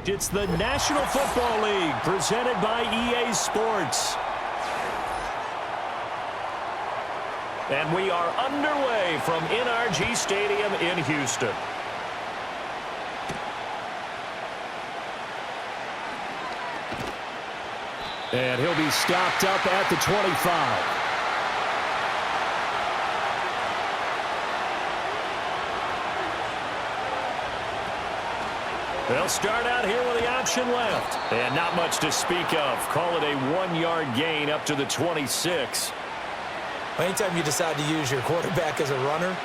It's the National Football League presented by EA Sports. And we are underway from NRG Stadium in Houston. And he'll be stopped up at the 25. They'll start out here with the option left. And not much to speak of. Call it a 1-yard gain up to the 26. Anytime you decide to use your quarterback as a runner,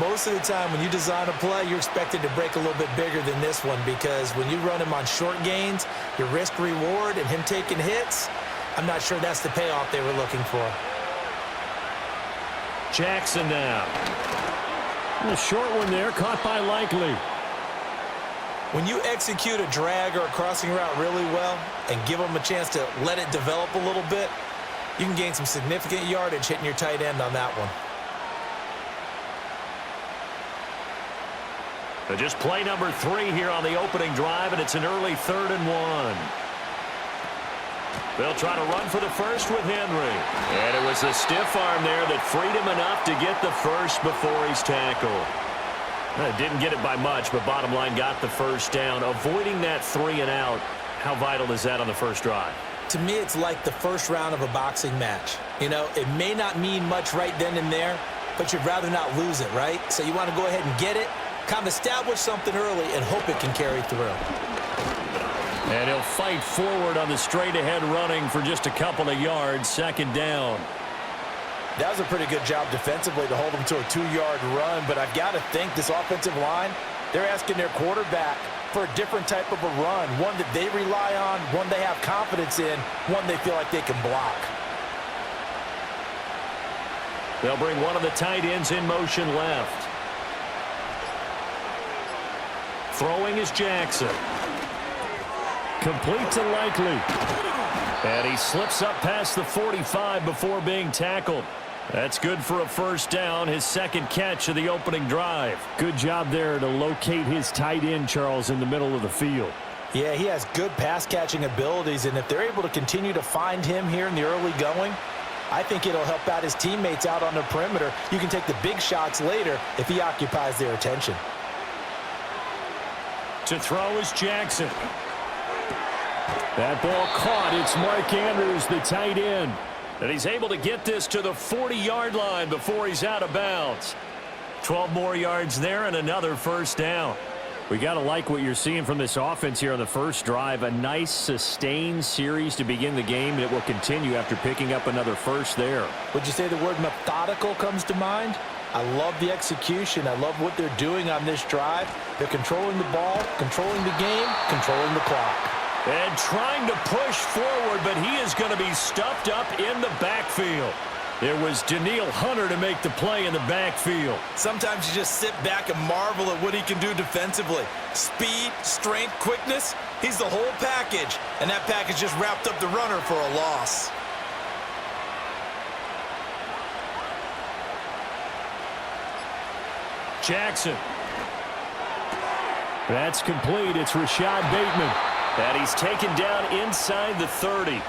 most of the time when you design a play, you're expected to break a little bit bigger than this one, because when you run him on short gains, your risk-reward and him taking hits, I'm not sure that's the payoff they were looking for. Jackson now. A short one there, caught by Likely. When you execute a drag or a crossing route really well and give them a chance to let it develop a little bit, you can gain some significant yardage hitting your tight end on that one. But just play number 3 here on the opening drive, and it's an early 3rd and 1. They'll try to run for the first with Henry. And it was a stiff arm there that freed him enough to get the first before he's tackled. Didn't get it by much, but bottom line got the first down. Avoiding that 3 and out, how vital is that on the first drive? To me, it's like the first round of a boxing match. You know, it may not mean much right then and there, but you'd rather not lose it, right? So you want to go ahead and get it, kind of establish something early, and hope it can carry through. And he'll fight forward on the straight-ahead running for just a couple of yards, 2nd down. That was a pretty good job defensively to hold them to a 2-yard run, but I've got to think this offensive line, they're asking their quarterback for a different type of a run, one that they rely on, one they have confidence in, one they feel like they can block. They'll bring one of the tight ends in motion left. Throwing is Jackson. Complete to Likely. And he slips up past the 45 before being tackled. That's good for a first down, his 2nd catch of the opening drive. Good job there to locate his tight end, Charles, in the middle of the field. Yeah, he has good pass-catching abilities, and if they're able to continue to find him here in the early going, I think it'll help out his teammates out on the perimeter. You can take the big shots later if he occupies their attention. To throw is Jackson. That ball caught. It's Mark Andrews, the tight end. And he's able to get this to the 40-yard line before he's out of bounds. 12 more yards there and another first down. We got to like what you're seeing from this offense here on the first drive. A nice, sustained series to begin the game that will continue after picking up another first there. Would you say the word methodical comes to mind? I love the execution. I love what they're doing on this drive. They're controlling the ball, controlling the game, controlling the clock. And trying to push forward, but he is going to be stuffed up in the backfield. It was Daniil Hunter to make the play in the backfield. Sometimes you just sit back and marvel at what he can do defensively. Speed, strength, quickness, he's the whole package. And that package just wrapped up the runner for a loss. Jackson. That's complete. It's Rashad Bateman. And he's taken down inside the 30.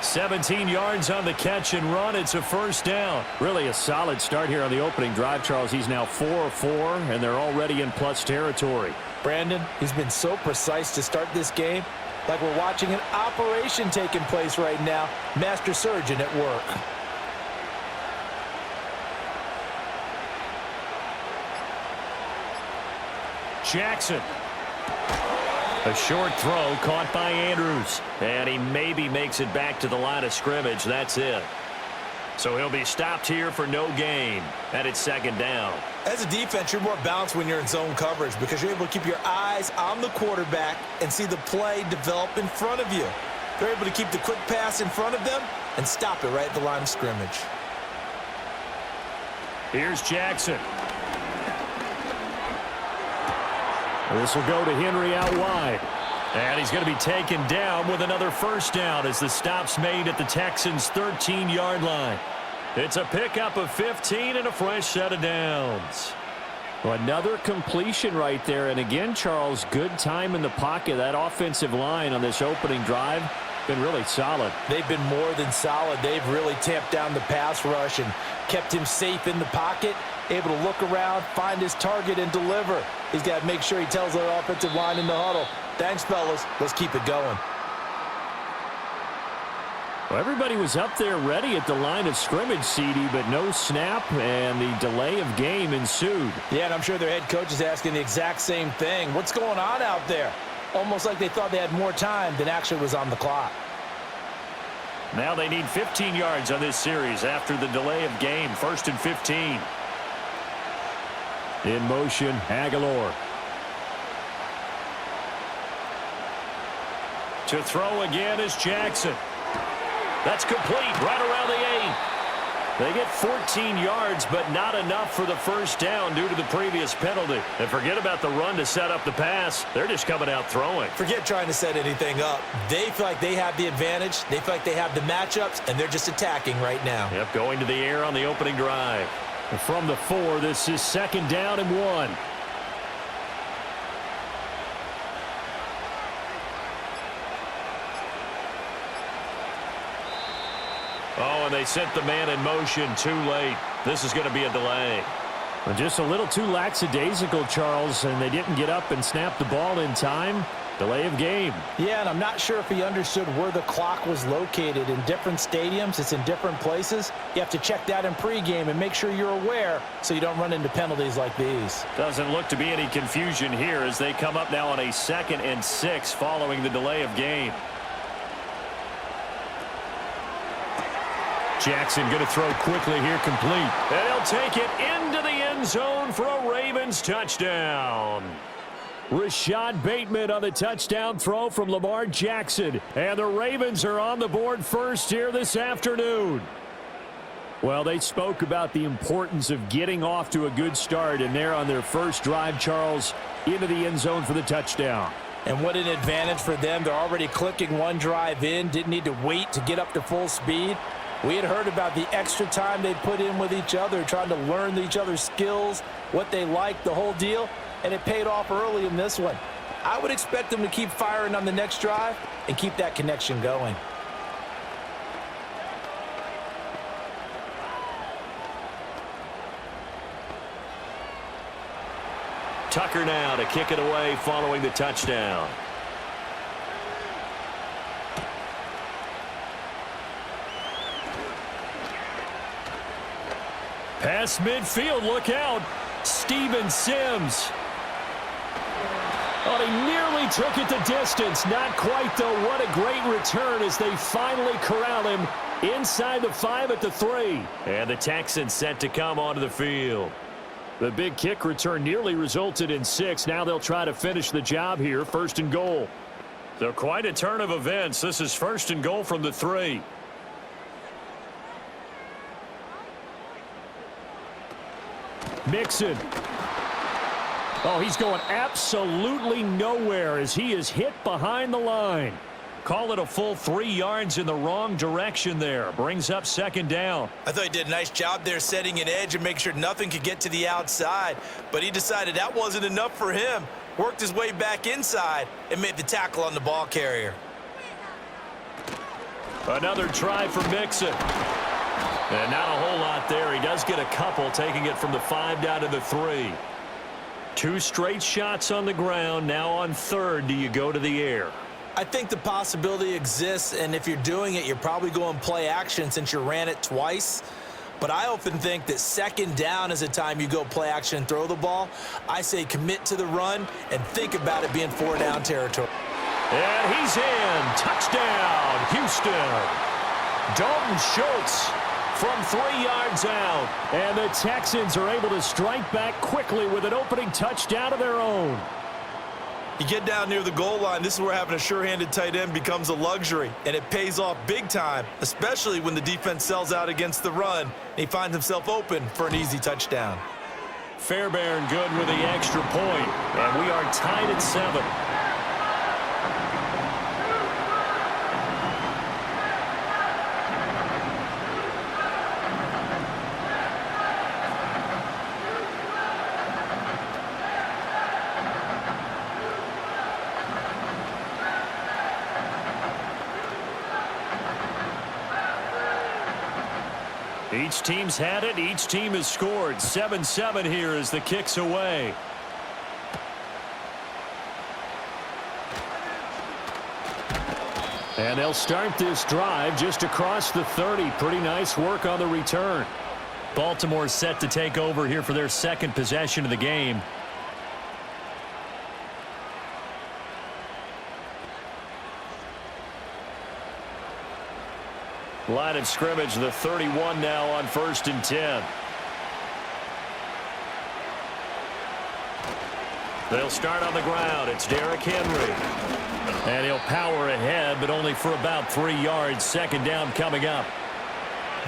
17 yards on the catch and run. It's a first down. Really a solid start here on the opening drive, Charles. He's now 4-4, and they're already in plus territory. Brandon, he's been so precise to start this game. Like we're watching an operation taking place right now. Master surgeon at work. Jackson. A short throw caught by Andrews. And he maybe makes it back to the line of scrimmage. That's it. So he'll be stopped here for no gain. And it's 2nd down. As a defense, you're more balanced when you're in zone coverage because you're able to keep your eyes on the quarterback and see the play develop in front of you. They're able to keep the quick pass in front of them and stop it right at the line of scrimmage. Here's Jackson. This will go to Henry out wide. And he's going to be taken down with another first down as the stop's made at the Texans' 13-yard line. It's a pickup of 15 and a fresh set of downs. Well, another completion right there. And again, Charles, good time in the pocket. That offensive line on this opening drive been really solid. They've been more than solid. They've really tamped down the pass rush and kept him safe in the pocket, able to look around, find his target, and deliver. He's got to make sure he tells the offensive line in the huddle, thanks, fellas. Let's keep it going. Well, everybody was up there ready at the line of scrimmage, CD, but no snap, and the delay of game ensued. Yeah, and I'm sure their head coach is asking the exact same thing. What's going on out there? Almost like they thought they had more time than actually was on the clock. Now they need 15 yards on this series after the delay of game. 1st and 15. In motion, Aguilar. To throw again is Jackson. That's complete right around the 8. They get 14 yards, but not enough for the first down due to the previous penalty. And forget about the run to set up the pass. They're just coming out throwing. Forget trying to set anything up. They feel like they have the advantage. They feel like they have the matchups, and they're just attacking right now. Yep, going to the air on the opening drive. And from the 4, this is 2nd down and 1. Oh, and they sent the man in motion too late. This is going to be a delay. Well, just a little too lackadaisical, Charles, and they didn't get up and snap the ball in time. Delay of game. Yeah, and I'm not sure if he understood where the clock was located. In different stadiums, it's in different places. You have to check that in pregame and make sure you're aware so you don't run into penalties like these. Doesn't look to be any confusion here as they come up now on a 2nd and 6 following the delay of game. Jackson going to throw quickly here, complete. And he'll take it into the end zone for a Ravens touchdown. Rashad Bateman on the touchdown throw from Lamar Jackson. And the Ravens are on the board first here this afternoon. Well, they spoke about the importance of getting off to a good start, and they're on their first drive, Charles, into the end zone for the touchdown. And what an advantage for them. They're already clicking one drive in, didn't need to wait to get up to full speed. We had heard about the extra time they put in with each other, trying to learn each other's skills, what they like, the whole deal, and it paid off early in this one. I would expect them to keep firing on the next drive and keep that connection going. Tucker now to kick it away following the touchdown. Pass midfield, look out. Steven Sims. Oh, he nearly took it the distance. Not quite, though. What a great return as they finally corral him inside the 5 at the 3. And the Texans set to come onto the field. The big kick return nearly resulted in 6. Now they'll try to finish the job here, 1st and goal. So quite a turn of events. This is 1st and goal from the 3. Mixon. Oh, he's going absolutely nowhere as he is hit behind the line. Call it a full 3 yards in the wrong direction there. Brings up 2nd down. I thought he did a nice job there setting an edge and make sure nothing could get to the outside. But he decided that wasn't enough for him. Worked his way back inside and made the tackle on the ball carrier. Another try for Mixon. And not a whole lot there. He does get a couple, taking it from the 5 down to the 3. 2 straight shots on the ground. Now on 3rd, do you go to the air? I think the possibility exists, and if you're doing it, you're probably going play action since you ran it twice. But I often think that 2nd down is a time you go play action and throw the ball. I say commit to the run and think about it being 4 down territory. And he's in. Touchdown, Houston. Dalton Schultz from 3 yards out. And the Texans are able to strike back quickly with an opening touchdown of their own. You get down near the goal line, this is where having a sure-handed tight end becomes a luxury, and it pays off big time, especially when the defense sells out against the run, and he finds himself open for an easy touchdown. Fairbairn good with the extra point, and we are tied at 7. Each team's had it. Each team has scored. 7-7 here as the kick's away. And they'll start this drive just across the 30. Pretty nice work on the return. Baltimore set to take over here for their second possession of the game. Line of scrimmage, the 31 now on 1st and 10. They'll start on the ground. It's Derrick Henry. And he'll power ahead, but only for about 3 yards. Second down coming up.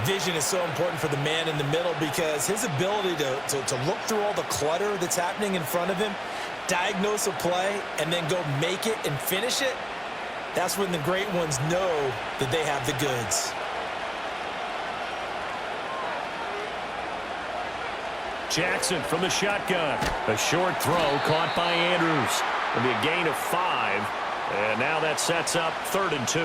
Vision is so important for the man in the middle because his ability to look through all the clutter that's happening in front of him, diagnose a play, and then go make it and finish it, that's when the great ones know that they have the goods. Jackson from the shotgun. A short throw caught by Andrews. It'll be a gain of 5. And now that sets up 3rd and 2.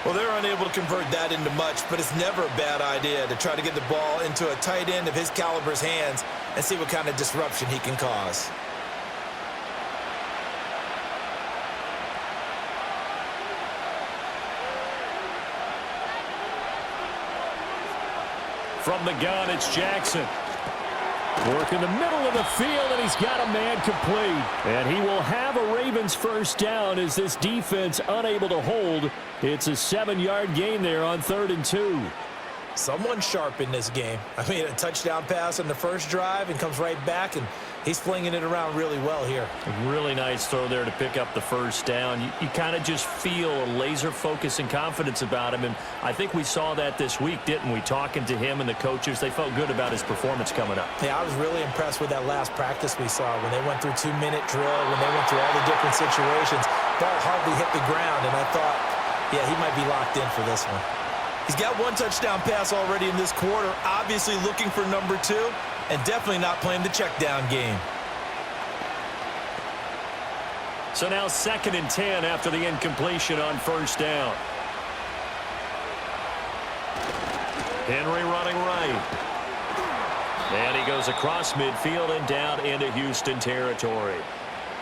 Well, they're unable to convert that into much, but it's never a bad idea to try to get the ball into a tight end of his caliber's hands and see what kind of disruption he can cause. From the gun, it's Jackson. Work in the middle of the field, and he's got a man complete. And he will have a Ravens first down as this defense unable to hold. It's a 7-yard gain there on 3rd and 2. Someone sharp in this game. I mean, a touchdown pass on the first drive and comes right back, and he's flinging it around really well here. A really nice throw there to pick up the first down. You kind of just feel a laser focus and confidence about him, and I think we saw that this week, didn't we? Talking to him and the coaches, they felt good about his performance coming up. Yeah, I was really impressed with that last practice we saw when they went through 2-minute drill, when they went through all the different situations. Ball hardly hit the ground, and I thought, yeah, he might be locked in for this one. He's got 1 touchdown pass already in this quarter, obviously looking for number 2, and definitely not playing the check down game. So now 2nd and 10 after the incompletion on first down. Henry running right. And he goes across midfield and down into Houston territory.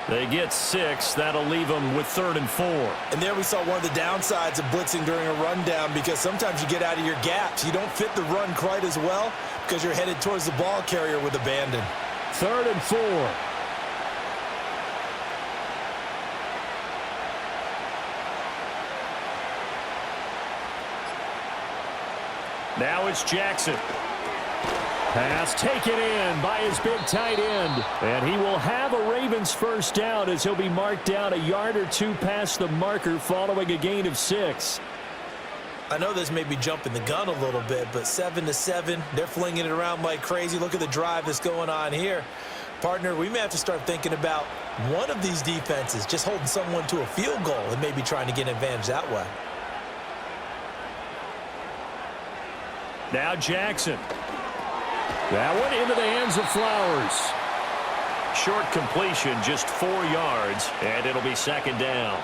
They get 6. That'll leave them with 3rd and 4. And there we saw one of the downsides of blitzing during a rundown because sometimes you get out of your gaps. You don't fit the run quite as well because you're headed towards the ball carrier with abandon. 3rd and 4. Now it's Jackson. Pass taken in by his big tight end. And he will have a Ravens first down as he'll be marked down a yard or 2 past the marker following a gain of 6. I know this may be jumping the gun a little bit, but 7-7, they're flinging it around like crazy. Look at the drive that's going on here. Partner, we may have to start thinking about one of these defenses just holding someone to a field goal and maybe trying to get an advantage that way. Now Jackson. That one into the hands of Flowers. Short completion, just 4 yards, and it'll be 2nd down.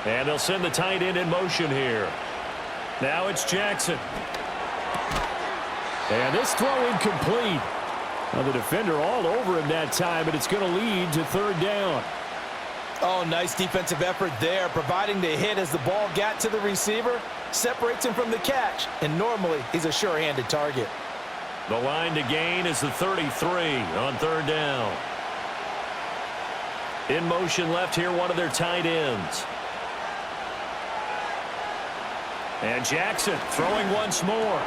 And they'll send the tight end in motion here. Now it's Jackson. And this throw incomplete. Now the defender all over him that time, but it's going to lead to 3rd down. Oh, nice defensive effort there, providing the hit as the ball got to the receiver, separates him from the catch, and normally he's a sure-handed target. The line to gain is the 33 on 3rd down. In motion left here, one of their tight ends. And Jackson throwing once more.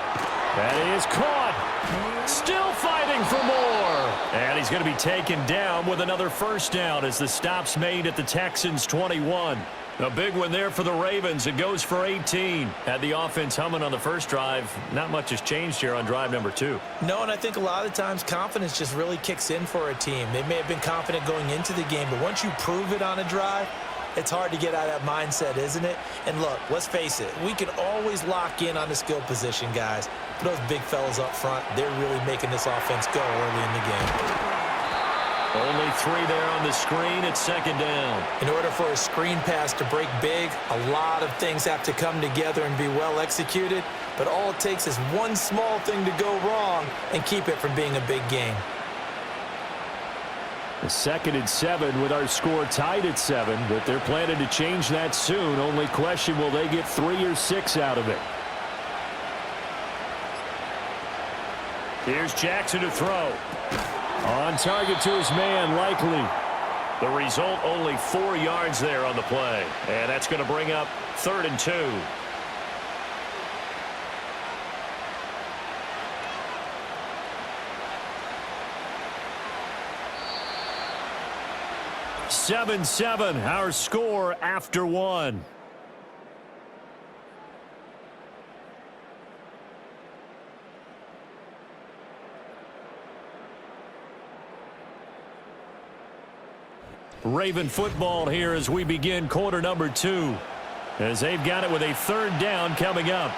That is caught. Still fighting for more. And he's going to be taken down with another first down as the stop's made at the Texans' 21. A big one there for the Ravens. It goes for 18. Had the offense humming on the first drive. Not much has changed here on drive number 2. No, and I think a lot of times confidence just really kicks in for a team. They may have been confident going into the game, but once you prove it on a drive, It's hard to get out of that mindset, isn't it? And look, let's face it, we can always lock in on the skill position, guys. But those big fellas up front, they're really making this offense go early in the game. Only 3 there on the screen at second down. In order for a screen pass to break big, a lot of things have to come together and be well executed. But all it takes is one small thing to go wrong and keep it from being a big game. The 2nd and 7 with our score tied at 7, but they're planning to change that soon. Only question, will they get 3 or 6 out of it? Here's Jackson to throw. On target to his man, likely. The result, only 4 yards there on the play. And that's going to bring up 3rd and 2. Seven, our score after 1. Raven football here as we begin quarter number 2. As they've got it with a 3rd down coming up.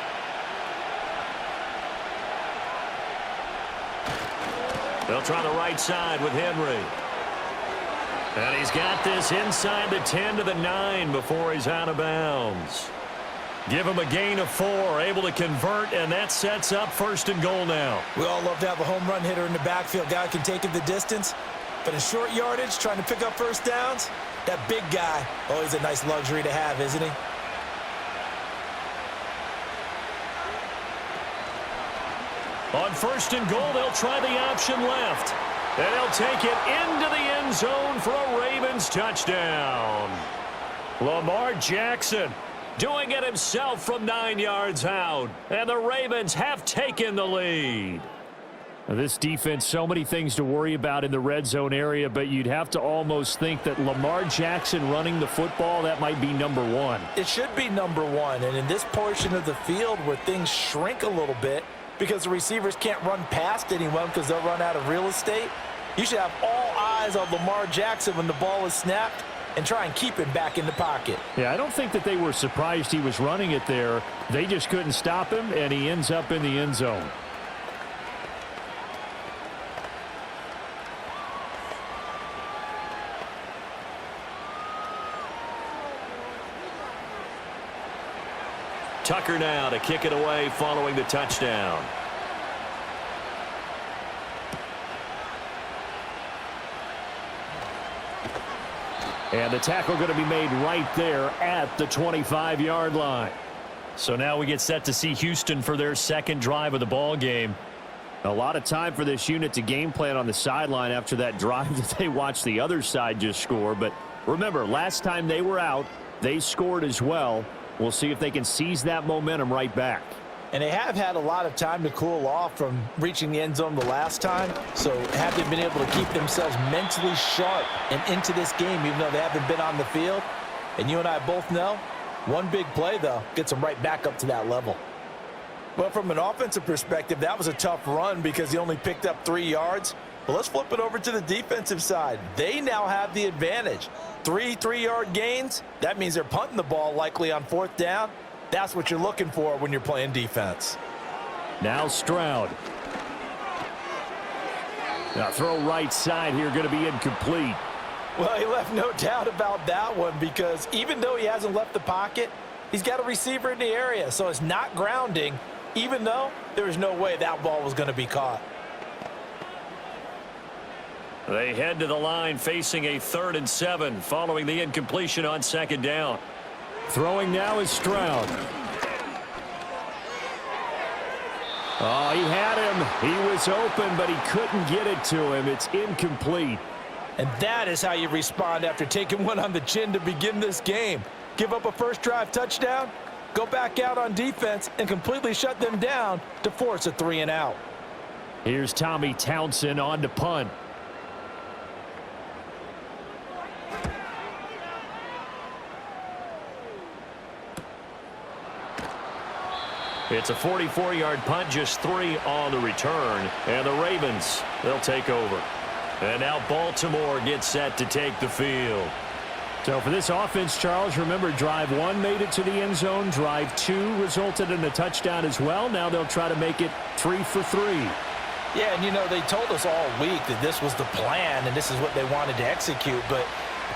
They'll try the right side with Henry. And he's got this inside the 10 to the 9 before he's out of bounds. Give him a gain of 4, able to convert, and that sets up 1st and goal now. We all love to have a home run hitter in the backfield. Guy can take it the distance. But in short yardage, trying to pick up 1st downs, that big guy, always a nice luxury to have, isn't he? On 1st and goal, they'll try the option left. And they'll take it into the end zone for a Ravens touchdown. Lamar Jackson doing it himself from 9 yards out. And the Ravens have taken the lead. This defense, so many things to worry about in the red zone area, but you'd have to almost think that Lamar Jackson running the football, that might be number 1. It should be number 1, and in this portion of the field where things shrink a little bit because the receivers can't run past anyone because they'll run out of real estate, you should have all eyes on Lamar Jackson when the ball is snapped and try and keep him back in the pocket. Yeah, I don't think that they were surprised he was running it there. They just couldn't stop him, and he ends up in the end zone. Tucker now to kick it away following the touchdown. And the tackle going to be made right there at the 25-yard line. So now we get set to see Houston for their 2nd drive of the ball game. A lot of time for this unit to game plan on the sideline after that drive that they watched the other side just score. But remember, last time they were out, they scored as well. We'll see if they can seize that momentum right back. And they have had a lot of time to cool off from reaching the end zone the last time. So have they been able to keep themselves mentally sharp and into this game even though they haven't been on the field? And you and I both know, one big play, though, gets them right back up to that level. Well, from an offensive perspective, that was a tough run because he only picked up 3 yards. But let's flip it over to the defensive side. They now have the advantage. 3 3-yard gains, that means they're punting the ball likely on 4th down. That's what you're looking for when you're playing defense. Now Stroud. Now throw right side here, going to be incomplete. Well, he left no doubt about that one because even though he hasn't left the pocket, he's got a receiver in the area, so it's not grounding, even though there was no way that ball was going to be caught. They head to the line facing a 3rd and 7 following the incompletion on 2nd down. Throwing now is Stroud. Oh, he had him. He was open, but he couldn't get it to him. It's incomplete. And that is how you respond after taking one on the chin to begin this game. Give up a first drive touchdown, go back out on defense, and completely shut them down to force a 3 and out. Here's Tommy Townsend on to punt. It's a 44-yard punt, just 3 on the return. And the Ravens, they'll take over. And now Baltimore gets set to take the field. So for this offense, Charles, remember, drive 1 made it to the end zone. Drive 2 resulted in a touchdown as well. Now they'll try to make it 3 for 3. Yeah, and, you know, they told us all week that this was the plan and this is what they wanted to execute. But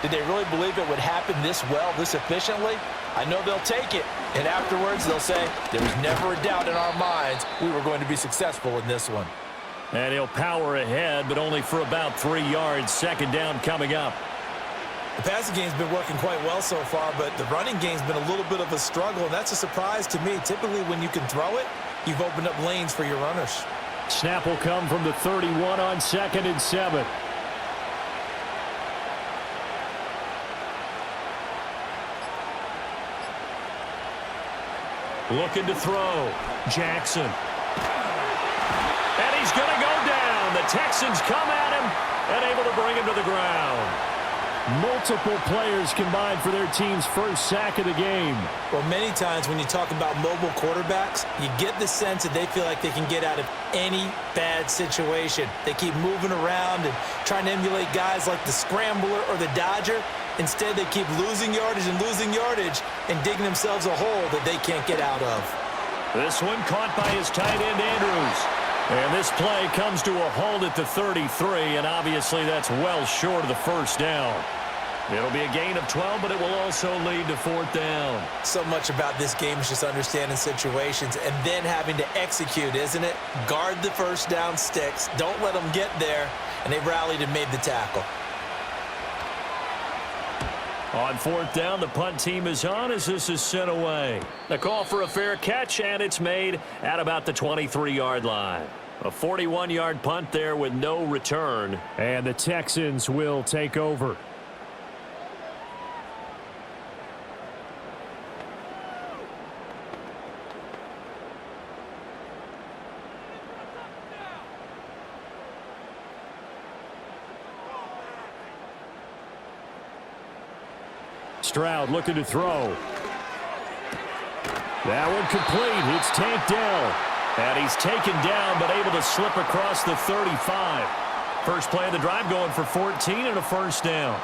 did they really believe it would happen this well, this efficiently? I know they'll take it. And afterwards, they'll say, there was never a doubt in our minds we were going to be successful in this one. And he'll power ahead, but only for about 3 yards. Second down coming up. The passing game's been working quite well so far, but the running game's been a little bit of a struggle, and that's a surprise to me. Typically, when you can throw it, you've opened up lanes for your runners. Snap will come from the 31 on 2nd and 7. Looking to throw. Jackson. And he's going to go down. The Texans come at him and able to bring him to the ground. Multiple players combined for their team's first sack of the game. Well, many times when you talk about mobile quarterbacks, you get the sense that they feel like they can get out of any bad situation. They keep moving around and trying to emulate guys like the Scrambler or the Dodger. Instead, they keep losing yardage and digging themselves a hole that they can't get out of. This one caught by his tight end, Andrews. And this play comes to a halt at the 33, and obviously that's well short of the first down. It'll be a gain of 12, but it will also lead to 4th down. So much about this game is just understanding situations and then having to execute, isn't it? Guard the first down sticks. Don't let them get there. And they rallied and made the tackle. On 4th down, the punt team is on as this is sent away. The call for a fair catch, and it's made at about the 23-yard line. A 41-yard punt there with no return. And the Texans will take over. Stroud looking to throw. That one complete. It's tanked down. And he's taken down, but able to slip across the 35. First play of the drive going for 14 and a first down.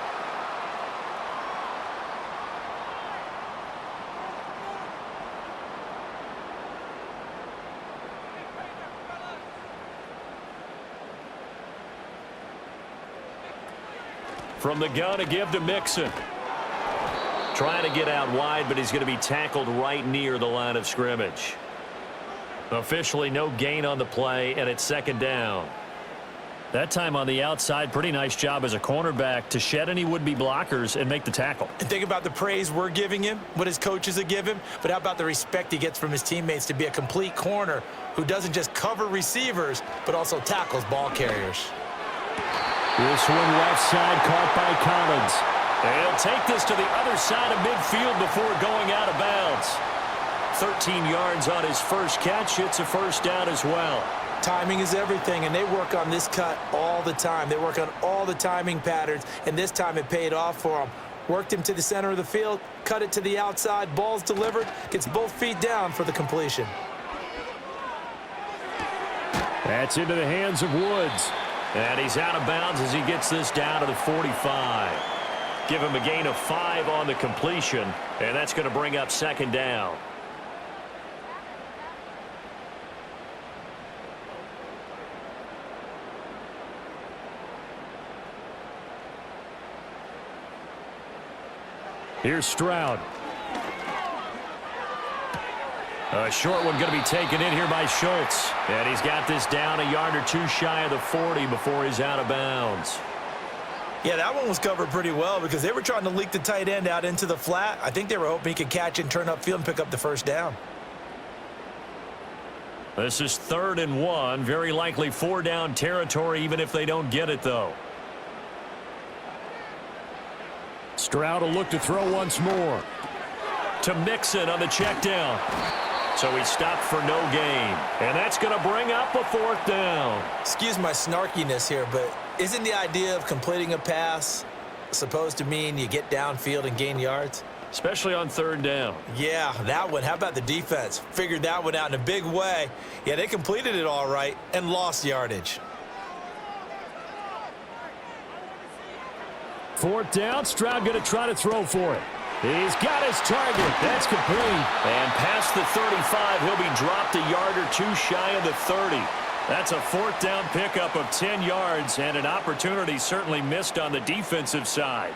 From the gun, a give to Mixon. Trying to get out wide, but he's going to be tackled right near the line of scrimmage. Officially no gain on the play, and it's second down. That time on the outside, pretty nice job as a cornerback to shed any would-be blockers and make the tackle. And think about the praise we're giving him, what his coaches have given him, but how about the respect he gets from his teammates to be a complete corner who doesn't just cover receivers, but also tackles ball carriers. This one left side caught by Collins. And he'll take this to the other side of midfield before going out of bounds. 13 yards on his first catch. It's a first down as well. Timing is everything, and they work on this cut all the time. They work on all the timing patterns, and this time it paid off for them. Worked him to the center of the field, cut it to the outside, ball's delivered, gets both feet down for the completion. That's into the hands of Woods. And he's out of bounds as he gets this down to the 45. Give him a gain of 5 on the completion, and that's going to bring up second down. Here's Stroud. A short one going to be taken in here by Schultz. And he's got this down a yard or two shy of the 40 before he's out of bounds. Yeah, that one was covered pretty well because they were trying to leak the tight end out into the flat. I think they were hoping he could catch and turn upfield and pick up the first down. This is 3rd and 1. Very likely 4-down territory even if they don't get it, though. Stroud will look to throw once more. To Mixon on the check down. So he stopped for no gain. And that's going to bring up a 4th down. Excuse my snarkiness here, but isn't the idea of completing a pass supposed to mean you get downfield and gain yards? Especially on 3rd down. Yeah, that one. How about the defense? Figured that one out in a big way. Yeah, they completed it all right and lost yardage. Fourth down, Stroud going to try to throw for it. He's got his target. That's complete. And past the 35, he'll be dropped a yard or two shy of the 30. That's a fourth down pickup of 10 yards and an opportunity certainly missed on the defensive side.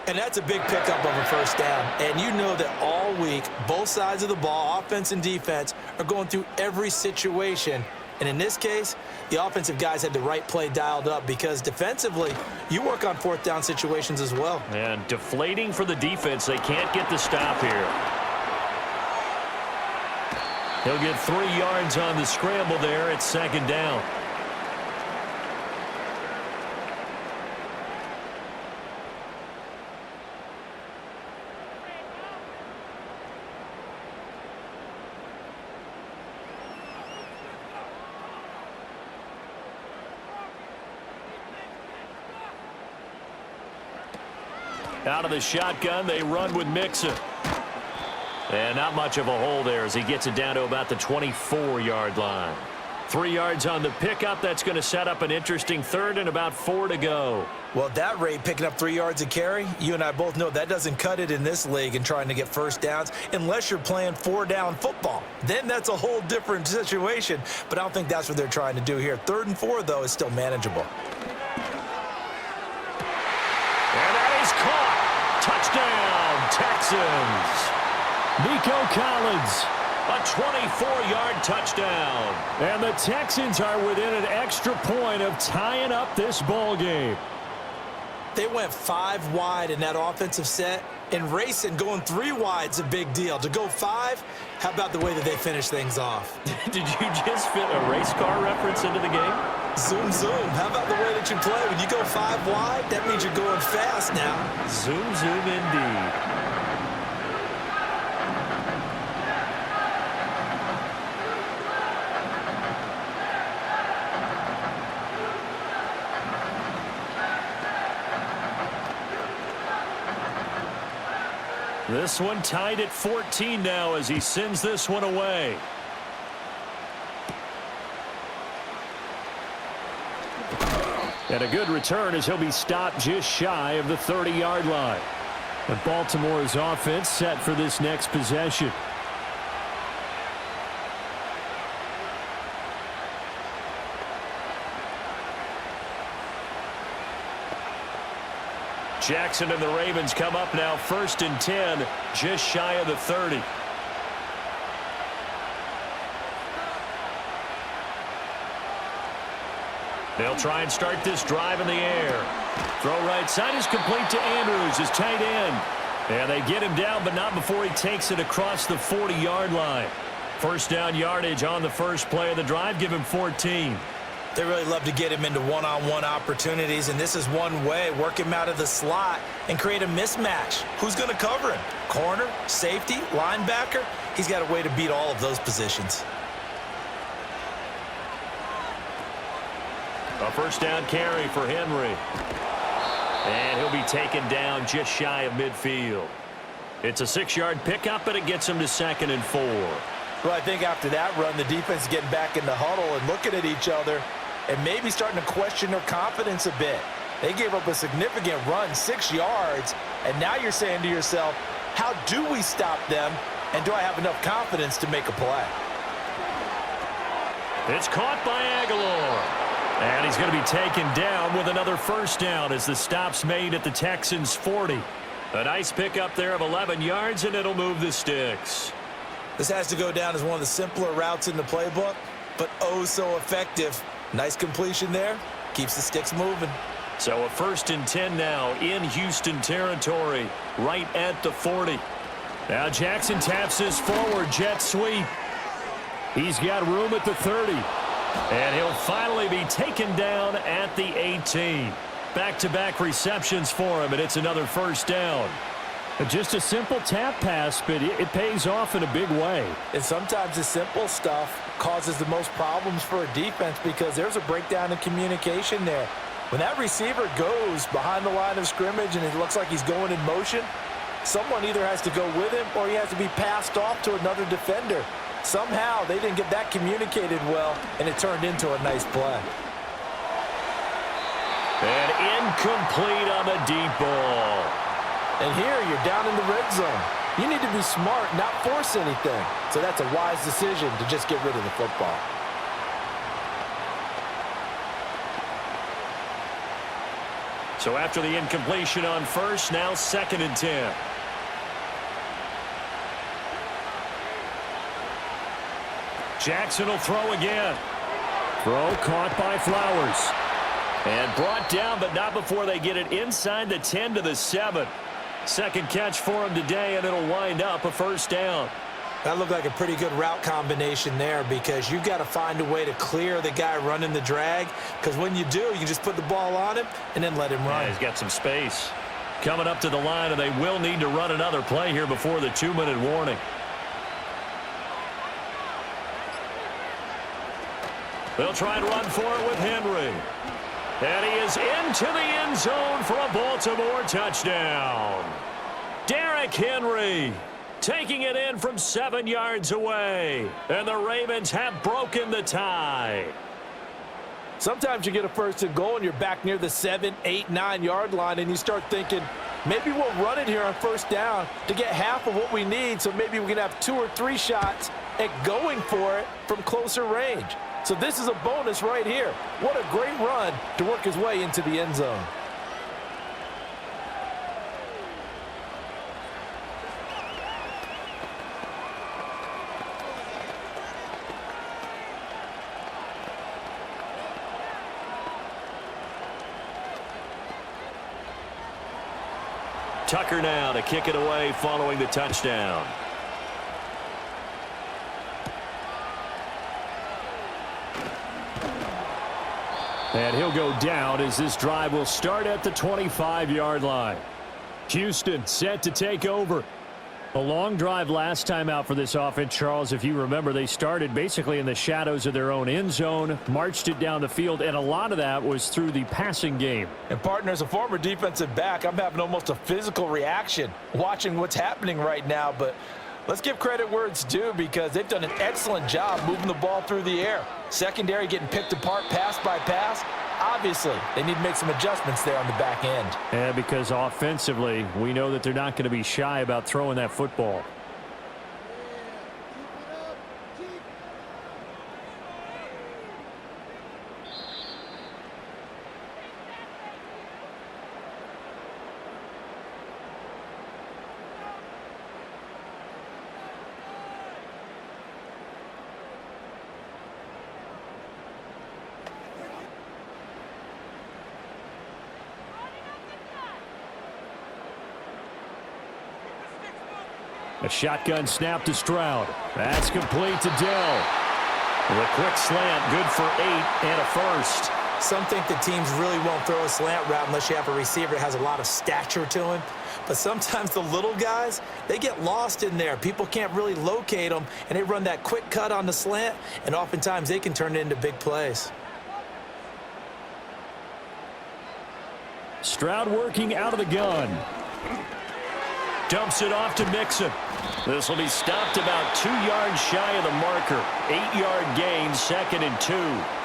And that's a big pickup of a first down. And you know that all week, both sides of the ball, offense and defense, are going through every situation. And in this case, the offensive guys had the right play dialed up because defensively, you work on fourth down situations as well. And deflating for the defense. They can't get the stop here. He'll get 3 yards on the scramble there at second down. Out of the shotgun, they run with Mixon. And not much of a hole there as he gets it down to about the 24-yard line. 3 yards on the pickup. That's going to set up an interesting third and about 4 to go. Well, at that rate, picking up 3 yards a carry, you and I both know that doesn't cut it in this league and trying to get first downs unless you're playing 4-down football. Then that's a whole different situation, but I don't think that's what they're trying to do here. 3rd and 4, though, is still manageable. And that is caught. Touchdown, Texans. Nico Collins, a 24-yard touchdown. And the Texans are within an extra point of tying up this ball game. They went 5 wide in that offensive set, and racing going 3 wide is a big deal. To go 5, how about the way that they finish things off? Did you just fit a race car reference into the game? Zoom, zoom. How about the way that you play? When you go 5 wide, that means you're going fast now. Zoom, zoom indeed. This one tied at 14 now as he sends this one away. And a good return as he'll be stopped just shy of the 30-yard line. And Baltimore's offense set for this next possession. Jackson and the Ravens come up now 1st and 10, just shy of the 30. They'll try and start this drive in the air. Throw right side is complete to Andrews, his tight end. And they get him down, but not before he takes it across the 40-yard line. First down yardage on the first play of the drive, give him 14. They really love to get him into one-on-one opportunities, and this is one way. Work him out of the slot and create a mismatch. Who's going to cover him? Corner, safety, linebacker? He's got a way to beat all of those positions. A first down carry for Henry. And he'll be taken down just shy of midfield. It's a 6-yard pickup, but it gets him to 2nd and 4. Well, I think after that run, the defense is getting back in the huddle and looking at each other and maybe starting to question their confidence a bit. They gave up a significant run, 6 yards, and now you're saying to yourself, how do we stop them, and do I have enough confidence to make a play? It's caught by Aguilar. And he's going to be taken down with another first down as the stop's made at the Texans' 40. A nice pickup there of 11 yards, and it'll move the sticks. This has to go down as one of the simpler routes in the playbook, but oh so effective. Nice completion there. Keeps the sticks moving. So a 1st and 10 now in Houston territory, right at the 40. Now Jackson taps his forward jet sweep. He's got room at the 30. And he'll finally be taken down at the 18. Back-to-back receptions for him, and it's another first down. Just a simple tap pass, but it pays off in a big way. And sometimes the simple stuff causes the most problems for a defense because there's a breakdown in communication there. When that receiver goes behind the line of scrimmage and it looks like he's going in motion, someone either has to go with him or he has to be passed off to another defender. Somehow they didn't get that communicated well, and it turned into a nice play. And Incomplete on the deep ball. And here you're down in the red zone. You need to be smart, not force anything. So that's a wise decision to just get rid of the football. So after the incompletion on first, now 2nd and 10. Jackson will throw again. Throw caught by Flowers. And brought down, but not before they get it inside the 10 to the 7. Second catch for him today, and it'll wind up a first down. That looked like a pretty good route combination there because you've got to find a way to clear the guy running the drag, because when you do, you can just put the ball on him and then let him run. Yeah, he's got some space. Coming up to the line, and they will need to run another play here before the 2-minute warning. They'll try and run for it with Henry. And he is into the end zone for a Baltimore touchdown. Derrick Henry taking it in from 7 yards away. And the Ravens have broken the tie. Sometimes you get a first and goal and you're back near the 7, 8, 9-yard line, and you start thinking, maybe we'll run it here on first down to get half of what we need, so maybe we can have 2 or 3 shots at going for it from closer range. So this is a bonus right here. What a great run to work his way into the end zone. Tucker now to kick it away following the touchdown. And he'll go down as this drive will start at the 25-yard line. Houston set to take over. A long drive last time out for this offense, Charles. If you remember, they started basically in the shadows of their own end zone, marched it down the field, and a lot of that was through the passing game. And, partner, as a former defensive back, I'm having almost a physical reaction watching what's happening right now. But let's give credit where it's due because they've done an excellent job moving the ball through the air. Secondary getting picked apart pass by pass. Obviously, they need to make some adjustments there on the back end. Yeah, because offensively, we know that they're not going to be shy about throwing that football. A shotgun snap to Stroud. That's complete to Dell. With a quick slant, good for 8 and a first. Some think the teams really won't throw a slant route unless you have a receiver that has a lot of stature to him. But sometimes the little guys, they get lost in there. People can't really locate them, and they run that quick cut on the slant, and oftentimes they can turn it into big plays. Stroud working out of the gun. Dumps it off to Mixon. This will be stopped about 2 yards shy of the marker. 8-yard gain, 2nd and 2.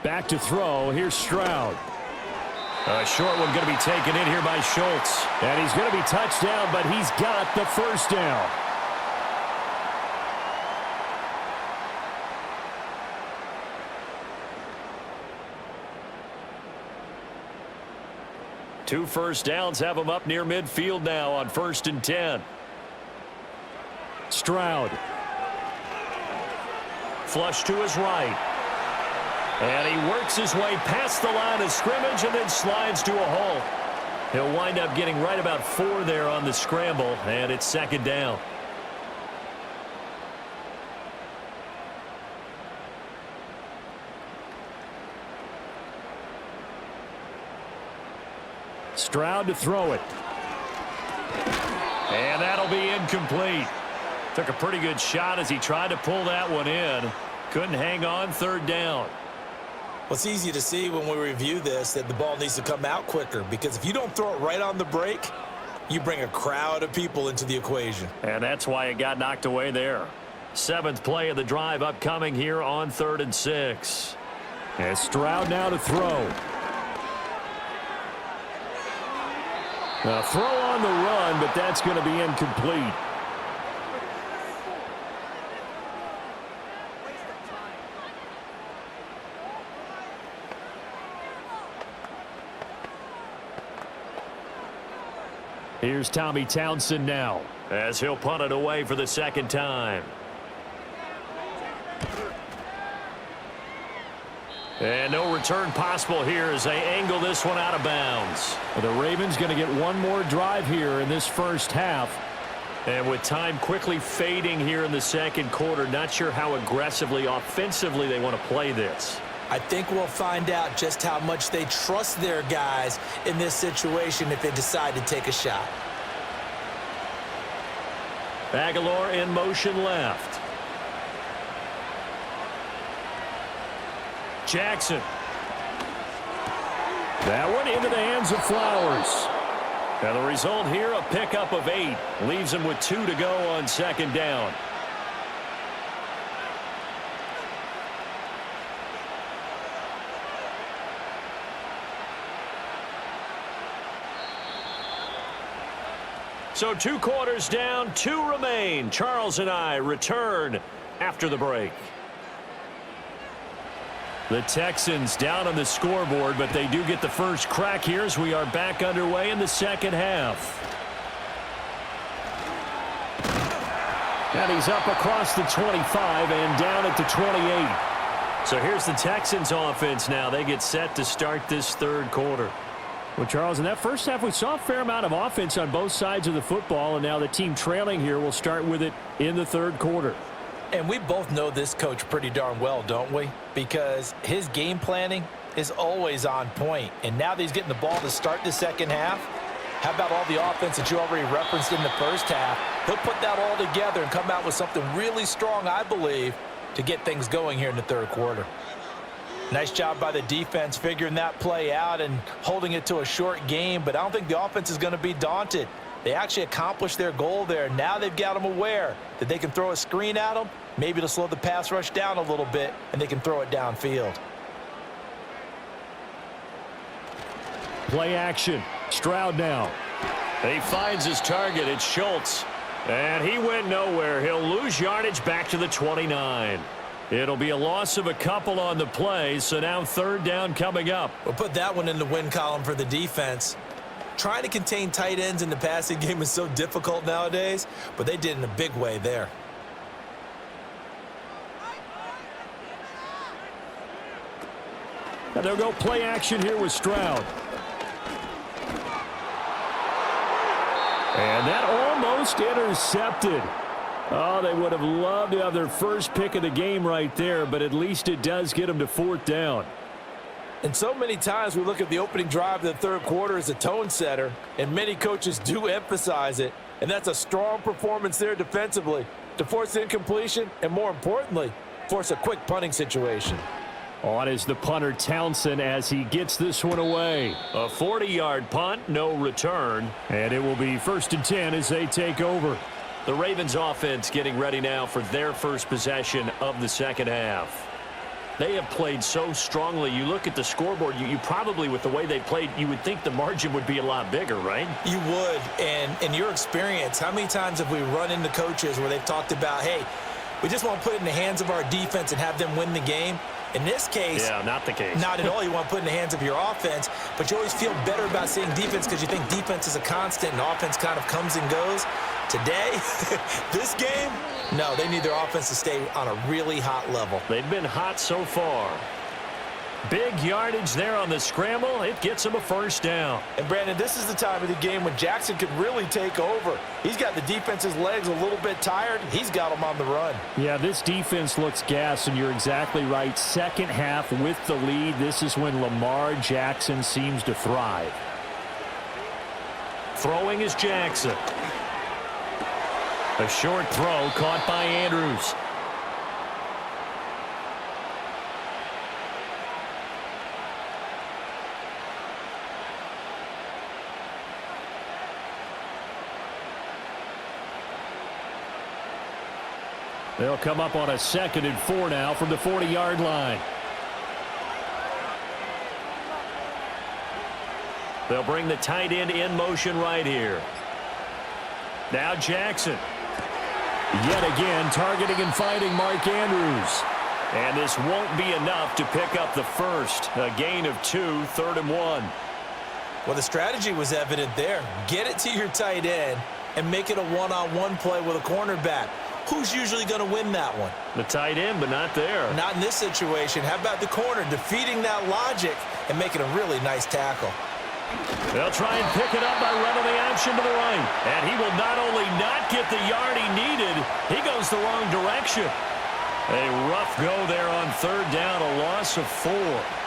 Back to throw. Here's Stroud. A short one going to be taken in here by Schultz. And he's going to be touched down, but he's got the first down. Two first downs have him up near midfield now on 1st and 10. Stroud. Flush to his right. And he works his way past the line of scrimmage and then slides to a halt. He'll wind up getting right about 4 there on the scramble, and it's 2nd down. Stroud to throw it. And that'll be incomplete. Took a pretty good shot as he tried to pull that one in. Couldn't hang on, third down. Well, it's easy to see when we review this that the ball needs to come out quicker, because if you don't throw it right on the break, you bring a crowd of people into the equation. And that's why it got knocked away there. Seventh play of the drive upcoming here on 3rd and 6. And Stroud now to throw. A throw on the run, but that's going to be incomplete. Here's Tommy Townsend now, as he'll punt it away for the second time. And no return possible here as they angle this one out of bounds. The Ravens going to get one more drive here in this first half. And with time quickly fading here in the second quarter, not sure how aggressively, offensively they want to play this. I think we'll find out just how much they trust their guys in this situation if they decide to take a shot. Aguilar in motion left. Jackson. That one into the hands of Flowers. And the result here, a pickup of 8. Leaves him with 2 to go on second down. So 2 quarters down, 2 remain. Charles and I return after the break. The Texans down on the scoreboard, but they do get the first crack here as we are back underway in the second half. And he's up across the 25 and down at the 28. So here's the Texans offense now. They get set to start this third quarter. Well, Charles, in that first half, we saw a fair amount of offense on both sides of the football, and now the team trailing here will start with it in the third quarter. And we both know this coach pretty darn well, don't we? Because his game planning is always on point. And now that he's getting the ball to start the second half, how about all the offense that you already referenced in the first half? He'll put that all together and come out with something really strong, I believe, to get things going here in the third quarter. Nice job by the defense figuring that play out and holding it to a short game, but I don't think the offense is going to be daunted. They actually accomplished their goal there. Now they've got them aware that they can throw a screen at them, maybe to slow the pass rush down a little bit, and they can throw it downfield. Play action. Stroud now. He finds his target. It's Schultz. And he went nowhere. He'll lose yardage back to the 29. It'll be a loss of a couple on the play, so now third down coming up. We'll put that one in the win column for the defense. Trying to contain tight ends in the passing game is so difficult nowadays, but they did in a big way there. And they'll go play action here with Stroud. And that almost intercepted. Oh, they would have loved to have their first pick of the game right there, but at least it does get them to fourth down. And so many times we look at the opening drive of the third quarter as a tone setter, and many coaches do emphasize it, and that's a strong performance there defensively to force incompletion and, more importantly, force a quick punting situation. On is the punter Townsend as he gets this one away. A 40-yard punt, no return, and it will be 1st and 10 as they take over. The Ravens offense getting ready now for their first possession of the second half. They have played so strongly. You look at the scoreboard, you probably, with the way they played, you would think the margin would be a lot bigger, right? You would. And in your experience, how many times have we run into coaches where they've talked about, hey, we just want to put it in the hands of our defense and have them win the game? In this case, yeah, not the case. Not at all. You want to put it in the hands of your offense, but you always feel better about seeing defense because you think defense is a constant and offense kind of comes and goes. Today, this game, no, they need their offense to stay on a really hot level. They've been hot so far. Big yardage there on the scramble. It gets him a first down. And, Brandon, this is the time of the game when Jackson could really take over. He's got the defense's legs a little bit tired. He's got them on the run. Yeah, this defense looks gassed, and you're exactly right. Second half with the lead, this is when Lamar Jackson seems to thrive. Throwing is Jackson. A short throw caught by Andrews. They'll come up on a 2nd and 4 now from the 40-yard line. They'll bring the tight end in motion right here. Now Jackson. Yet again targeting and finding Mark Andrews. And this won't be enough to pick up the first. A gain of 2, 3rd and 1. Well, the strategy was evident there. Get it to your tight end and make it a one-on-one play with a cornerback. Who's usually going to win that one? The tight end, but not there. Not in this situation. How about the corner defeating that logic and making a really nice tackle? They'll try and pick it up by running the option to the right. And he will not only not get the yard he needed, he goes the wrong direction. A rough go there on 3rd down, a loss of 4.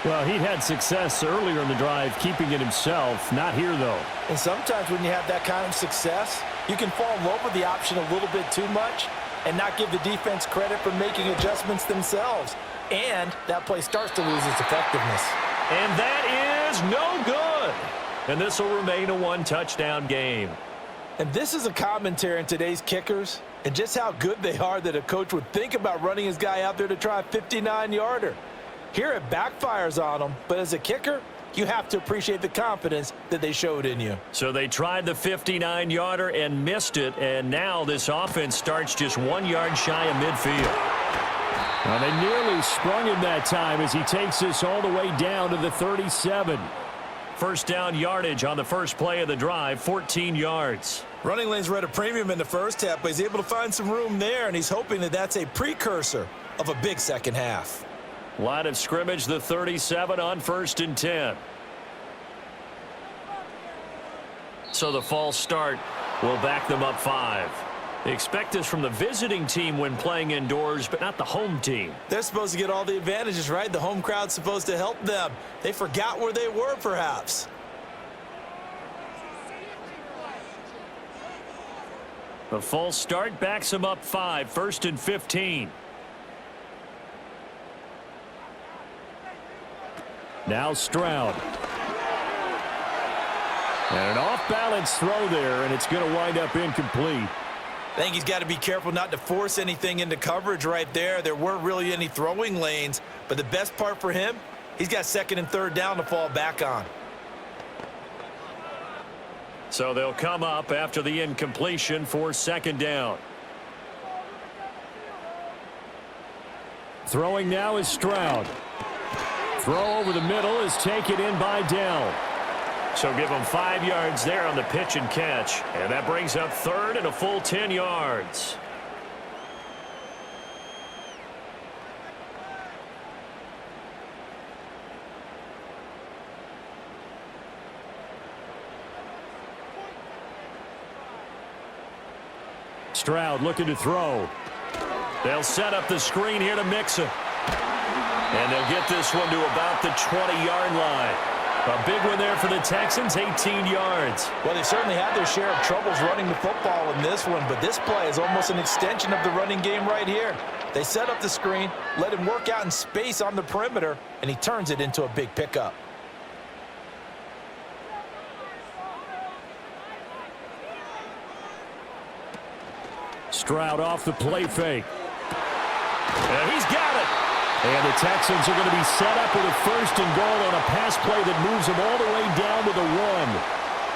Well, he had success earlier in the drive keeping it himself. Not here, though. And sometimes when you have that kind of success, you can fall in love with the option a little bit too much and not give the defense credit for making adjustments themselves. And that play starts to lose its effectiveness. And that is no good. And this will remain a 1-touchdown game. And this is a commentary on today's kickers and just how good they are that a coach would think about running his guy out there to try a 59-yarder. Here it backfires on him, but as a kicker, you have to appreciate the confidence that they showed in you. So they tried the 59-yarder and missed it, and now this offense starts just 1 yard shy of midfield. Well, they nearly sprung him that time as he takes this all the way down to the 37. First down yardage on the first play of the drive, 14 yards. Running lanes were at a premium in the first half, but he's able to find some room there, and he's hoping that that's a precursor of a big second half. Line of scrimmage, the 37 on 1st and 10. So the false start will back them up 5. They expect this from the visiting team when playing indoors, but not the home team. They're supposed to get all the advantages, right? The home crowd's supposed to help them. They forgot where they were, perhaps. The false start backs them up 5, 1st and 15. Now Stroud. And an off-balance throw there, and it's going to wind up incomplete. I think he's got to be careful not to force anything into coverage right there. There weren't really any throwing lanes, but the best part for him, he's got 2nd and 3rd down to fall back on. So they'll come up after the incompletion for 2nd down. Throwing now is Stroud. Throw over the middle is taken in by Dell. So give them 5 yards there on the pitch and catch. And that brings up 3rd and a full 10 yards. Stroud looking to throw. They'll set up the screen here to Mixon. And they'll get this one to about the 20-yard line. A big one there for the Texans, 18 yards. Well, they certainly had their share of troubles running the football in this one, but this play is almost an extension of the running game right here. They set up the screen, let him work out in space on the perimeter, and he turns it into a big pickup. Stroud off the play fake. And he's got it. And the Texans are going to be set up with a 1st and goal on a pass play that moves them all the way down to the 1.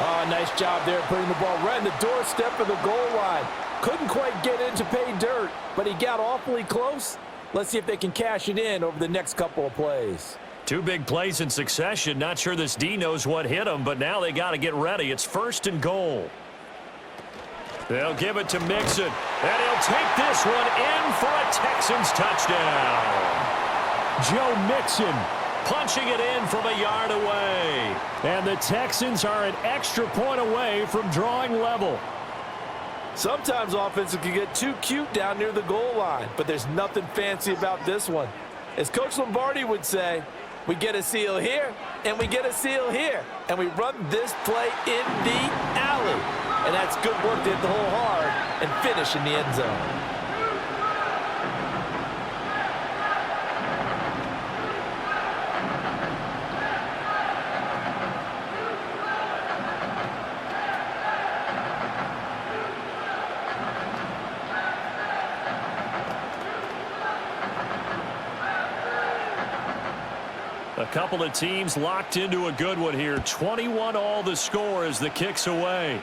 Oh, nice job there putting the ball right in the doorstep of the goal line. Couldn't quite get in to pay dirt, but he got awfully close. Let's see if they can cash it in over the next couple of plays. 2 big plays in succession. Not sure this D knows what hit him, but now they got to get ready. It's 1st and goal. They'll give it to Mixon, and he'll take this one in for a Texans touchdown. Joe Mixon punching it in from a yard away. And the Texans are an extra point away from drawing level. Sometimes offenses can get too cute down near the goal line, but there's nothing fancy about this one. As Coach Lombardi would say, we get a seal here, and we get a seal here, and we run this play in the alley. And that's good work to hit the hole hard and finish in the end zone. A couple of teams locked into a good one here. 21 all the score as the kick's away.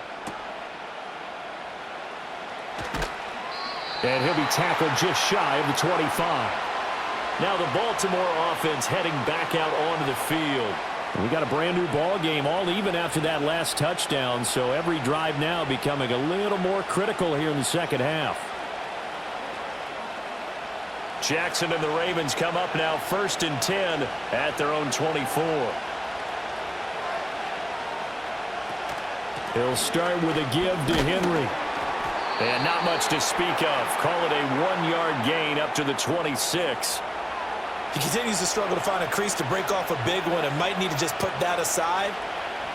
And he'll be tackled just shy of the 25. Now the Baltimore offense heading back out onto the field. We got a brand new ball game, all even after that last touchdown, so every drive now becoming a little more critical here in the second half. Jackson and the Ravens come up now 1st and 10 at their own 24. He'll start with a give to Henry. And not much to speak of. Call it a 1-yard gain up to the 26. He continues to struggle to find a crease to break off a big one and might need to just put that aside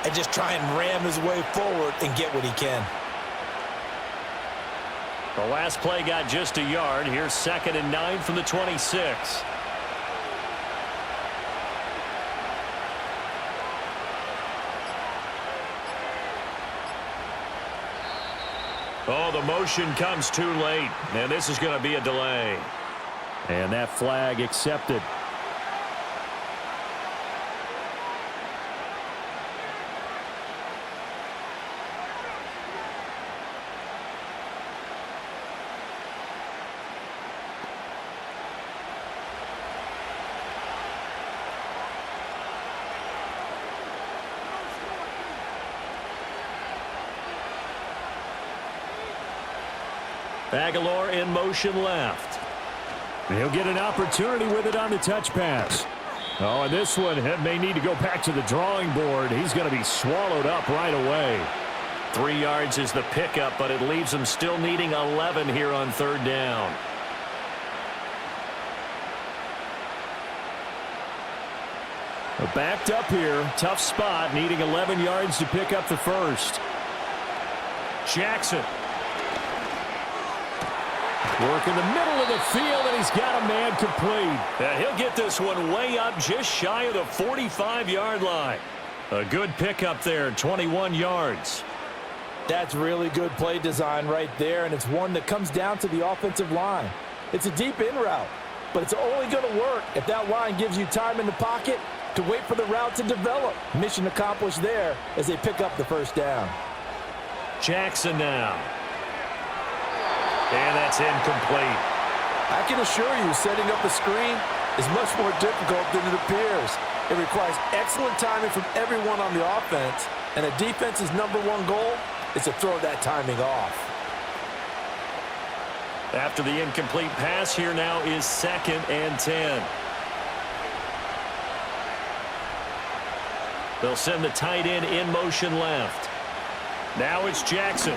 and just try and ram his way forward and get what he can. The last play got just a yard. Here's 2nd and 9 from the 26. Oh, the motion comes too late, and this is going to be a delay. And that flag accepted. Aguilar in motion left. He'll get an opportunity with it on the touch pass. Oh, and this one may need to go back to the drawing board. He's going to be swallowed up right away. 3 yards is the pickup, but it leaves him still needing 11 here on 3rd down. Backed up here. Tough spot, needing 11 yards to pick up the first. Jackson. Work in the middle of the field, and he's got a man complete. And he'll get this one way up just shy of the 45-yard line. A good pickup there, 21 yards. That's really good play design right there, and it's one that comes down to the offensive line. It's a deep in route, but it's only going to work if that line gives you time in the pocket to wait for the route to develop. Mission accomplished there as they pick up the first down. Jackson now. And that's incomplete. I can assure you, setting up a screen is much more difficult than it appears. It requires excellent timing from everyone on the offense, and a defense's #1 goal is to throw that timing off. After the incomplete pass, here now is 2nd and 10. They'll send the tight end in motion left. Now it's Jackson.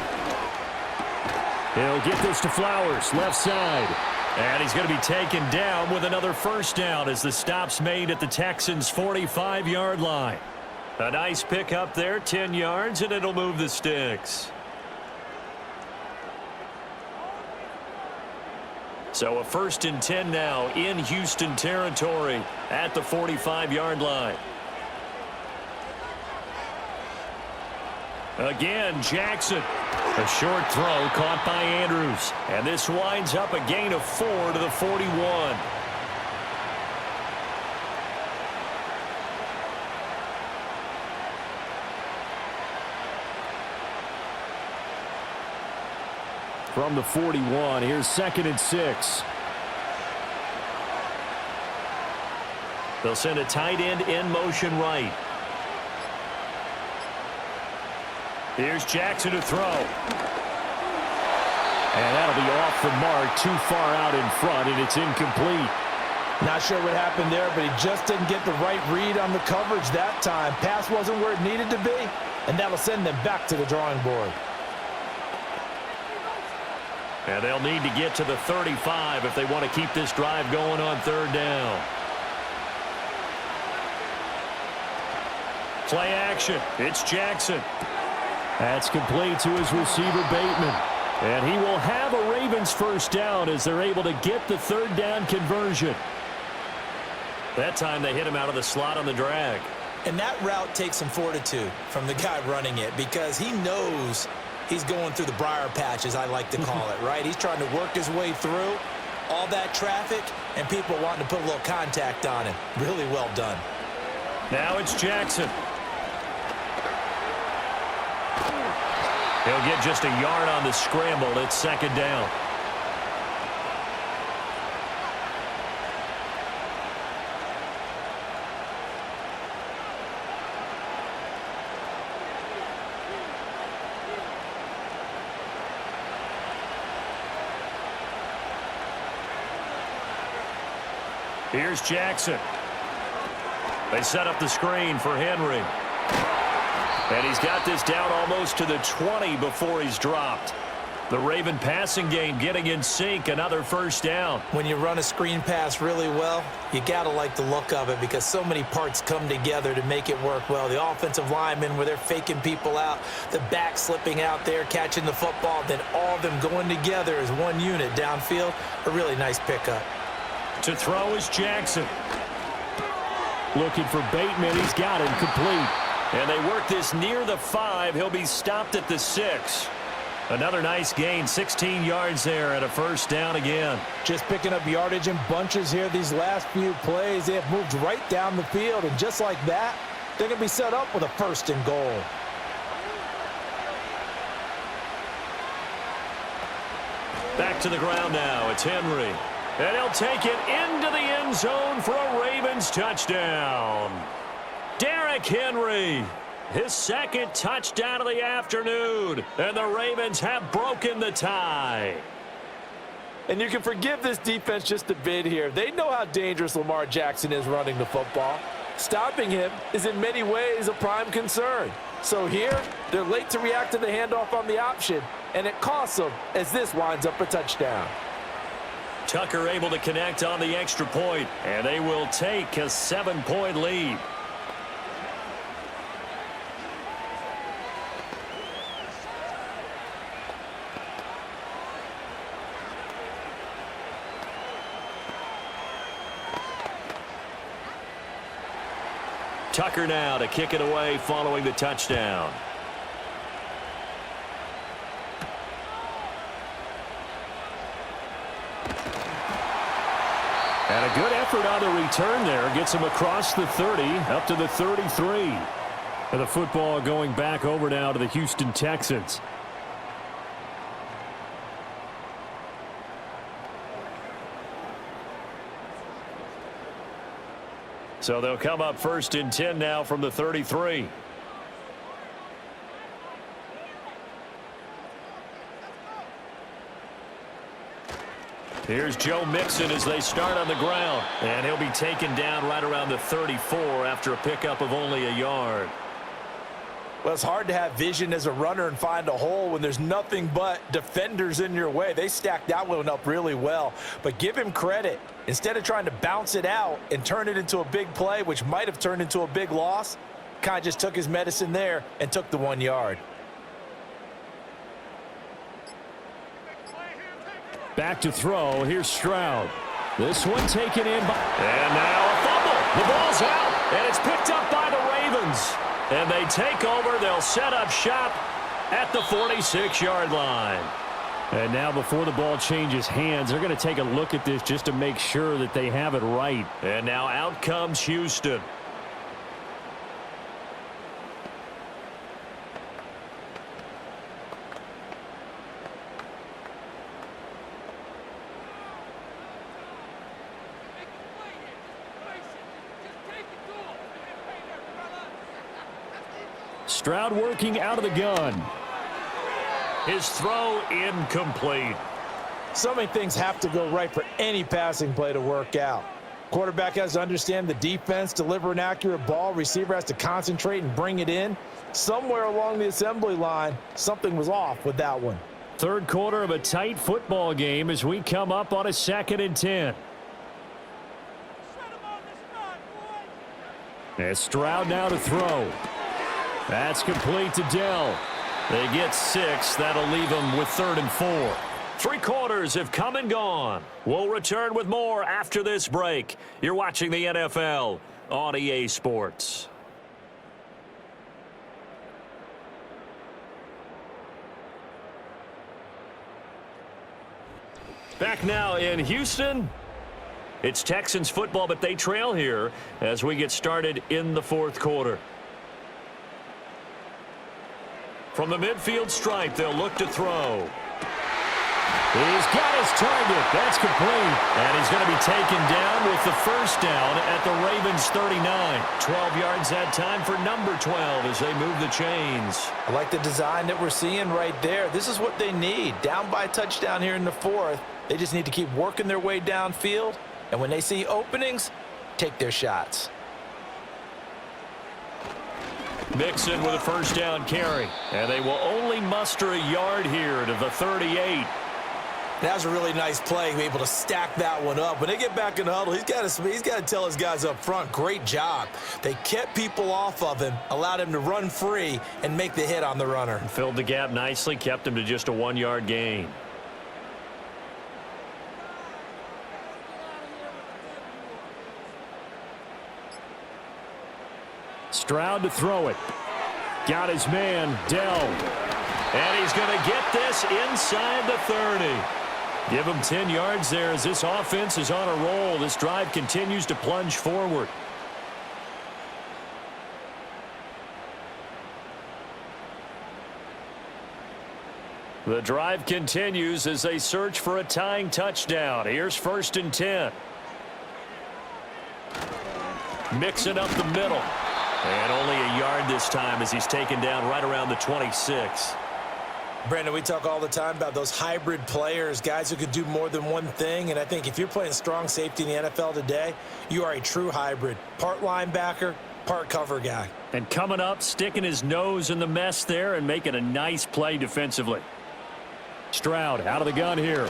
He'll get this to Flowers, left side. And he's going to be taken down with another first down as the stop's made at the Texans' 45-yard line. A nice pickup there, 10 yards, and it'll move the sticks. So a 1st and 10 now in Houston territory at the 45-yard line. Again, Jackson. A short throw caught by Andrews. And this winds up a gain of 4 to the 41. From the 41, here's 2nd and 6. They'll send a tight end in motion right. Here's Jackson to throw. And that'll be off the mark, too far out in front, and it's incomplete. Not sure what happened there, but he just didn't get the right read on the coverage that time. Pass wasn't where it needed to be, and that'll send them back to the drawing board. And they'll need to get to the 35 if they want to keep this drive going on 3rd down. Play action. It's Jackson. That's complete to his receiver, Bateman. And he will have a Ravens first down as they're able to get the third down conversion. That time they hit him out of the slot on the drag. And that route takes some fortitude from the guy running it because he knows he's going through the briar patch, as I like to call it, right? He's trying to work his way through all that traffic and people wanting to put a little contact on him. Really well done. Now it's Jackson. He'll get just a yard on the scramble. It's second down. Here's Jackson. They set up the screen for Henry. And he's got this down almost to the 20 before he's dropped. The Raven passing game getting in sync, another first down. When you run a screen pass really well, you got to like the look of it because so many parts come together to make it work well. The offensive linemen where they're faking people out, the back slipping out there, catching the football, then all of them going together as one unit downfield. A really nice pickup. To throw is Jackson. Looking for Bateman. He's got him complete. And they work this near the 5. He'll be stopped at the 6. Another nice gain, 16 yards there and a first down again. Just picking up yardage in bunches here these last few plays. They have moved right down the field, and just like that, they're going to be set up with a first and goal. Back to the ground now. It's Henry. And he'll take it into the end zone for a Ravens touchdown. Derrick Henry, his second touchdown of the afternoon. And the Ravens have broken the tie. And you can forgive this defense just a bit here. They know how dangerous Lamar Jackson is running the football. Stopping him is in many ways a prime concern. So here, they're late to react to the handoff on the option, and it costs them as this winds up a touchdown. Tucker able to connect on the extra point, and they will take a 7-point lead. Tucker now to kick it away following the touchdown. And a good effort on the return there. Gets him across the 30, up to the 33. And the football going back over now to the Houston Texans. So they'll come up first and 10 now from the 33. Here's Joe Mixon as they start on the ground. And he'll be taken down right around the 34 after a pickup of only a yard. Well, it's hard to have vision as a runner and find a hole when there's nothing but defenders in your way. They stacked that one up really well. But give him credit. Instead of trying to bounce it out and turn it into a big play, which might have turned into a big loss, kind of just took his medicine there and took the 1 yard. Back to throw. Here's Stroud. This one taken in by... And now a fumble. The ball's out, and it's picked up by the Ravens. And they take over. They'll set up shop at the 46-yard line. And now before the ball changes hands, they're going to take a look at this just to make sure that they have it right. And now out comes Houston. Stroud working out of the gun. His throw incomplete. So many things have to go right for any passing play to work out. Quarterback has to understand the defense, deliver an accurate ball. Receiver has to concentrate and bring it in. Somewhere along the assembly line, something was off with that one. Third quarter of a tight football game as we come up on a 2nd and 10. As Stroud now to throw. That's complete to Dell. They get 6. That'll leave them with 3rd and 4. 3 quarters have come and gone. We'll return with more after this break. You're watching the NFL on EA Sports. Back now in Houston. It's Texans football, but they trail here as we get started in the 4th quarter. From the midfield stripe, they'll look to throw. He's got his target. That's complete. And he's going to be taken down with the first down at the Ravens' 39. 12 yards that time for number 12 as they move the chains. I like the design that we're seeing right there. This is what they need. Down by a touchdown here in the 4th. They just need to keep working their way downfield. And when they see openings, take their shots. Mixon with a first down carry. And they will only muster a yard here to the 38. That was a really nice play, to be able to stack that one up. When they get back in the huddle, he's got to tell his guys up front, great job. They kept people off of him, allowed him to run free, and make the hit on the runner. Filled the gap nicely, kept him to just a 1-yard gain. Stroud to throw it. Got his man, Dell. And he's going to get this inside the 30. Give him 10 yards there as this offense is on a roll. This drive continues to plunge forward. The drive continues as they search for a tying touchdown. Here's 1st and 10. Mixing up the middle. And only a yard this time as he's taken down right around the 26. Brandon, we talk all the time about those hybrid players, guys who could do more than one thing. And I think if you're playing strong safety in the NFL today, you are a true hybrid. Part linebacker, part cover guy. And coming up, sticking his nose in the mess there and making a nice play defensively. Stroud out of the gun here.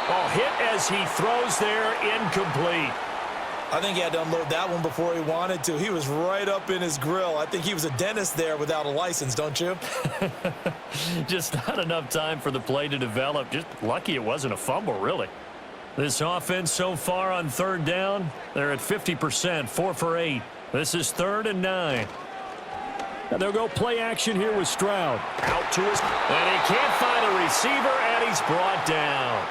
Oh, hit as he throws there, incomplete. I think he had to unload that one before he wanted to. He was right up in his grill. I think he was a dentist there without a license, don't you? Just not enough time for the play to develop. Just lucky it wasn't a fumble, really. This offense so far on 3rd down, they're at 50%, 4 for 8. This is 3rd and 9. And they'll go play action here with Stroud. Out to his, and he can't find a receiver, and he's brought down.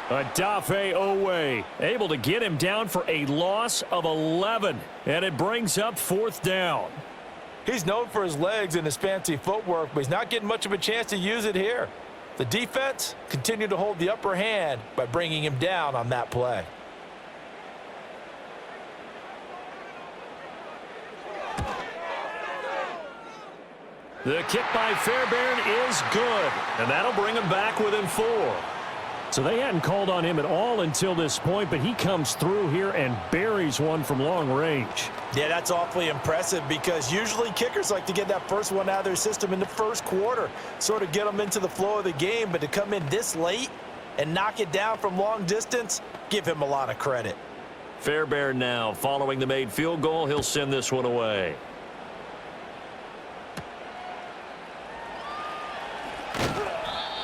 Adafe Owe able to get him down for a loss of 11, and it brings up 4th down. He's known for his legs and his fancy footwork, but he's not getting much of a chance to use it here. The defense continued to hold the upper hand by bringing him down on that play. The kick by Fairbairn is good, and that'll bring him back within 4. So they hadn't called on him at all until this point, but he comes through here and buries one from long range. Yeah, that's awfully impressive because usually kickers like to get that first one out of their system in the 1st quarter, sort of get them into the flow of the game, but to come in this late and knock it down from long distance, give him a lot of credit. Fairbairn now following the made field goal. He'll send this one away.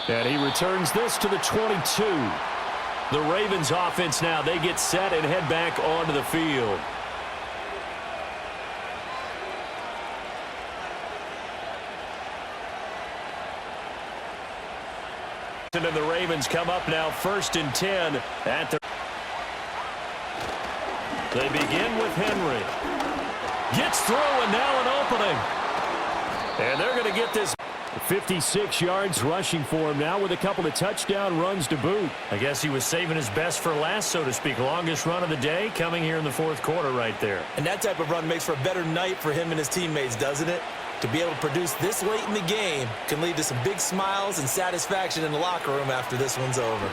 And he returns this to the 22. The Ravens offense now, they get set and head back onto the field. And the Ravens come up now 1st and 10 at the. They begin with Henry. Gets through and now an opening. And they're going to get this. 56 yards rushing for him now with a couple of touchdown runs to boot. I guess he was saving his best for last, so to speak. Longest run of the day coming here in the 4th quarter right there. And that type of run makes for a better night for him and his teammates, doesn't it? To be able to produce this late in the game can lead to some big smiles and satisfaction in the locker room after this one's over.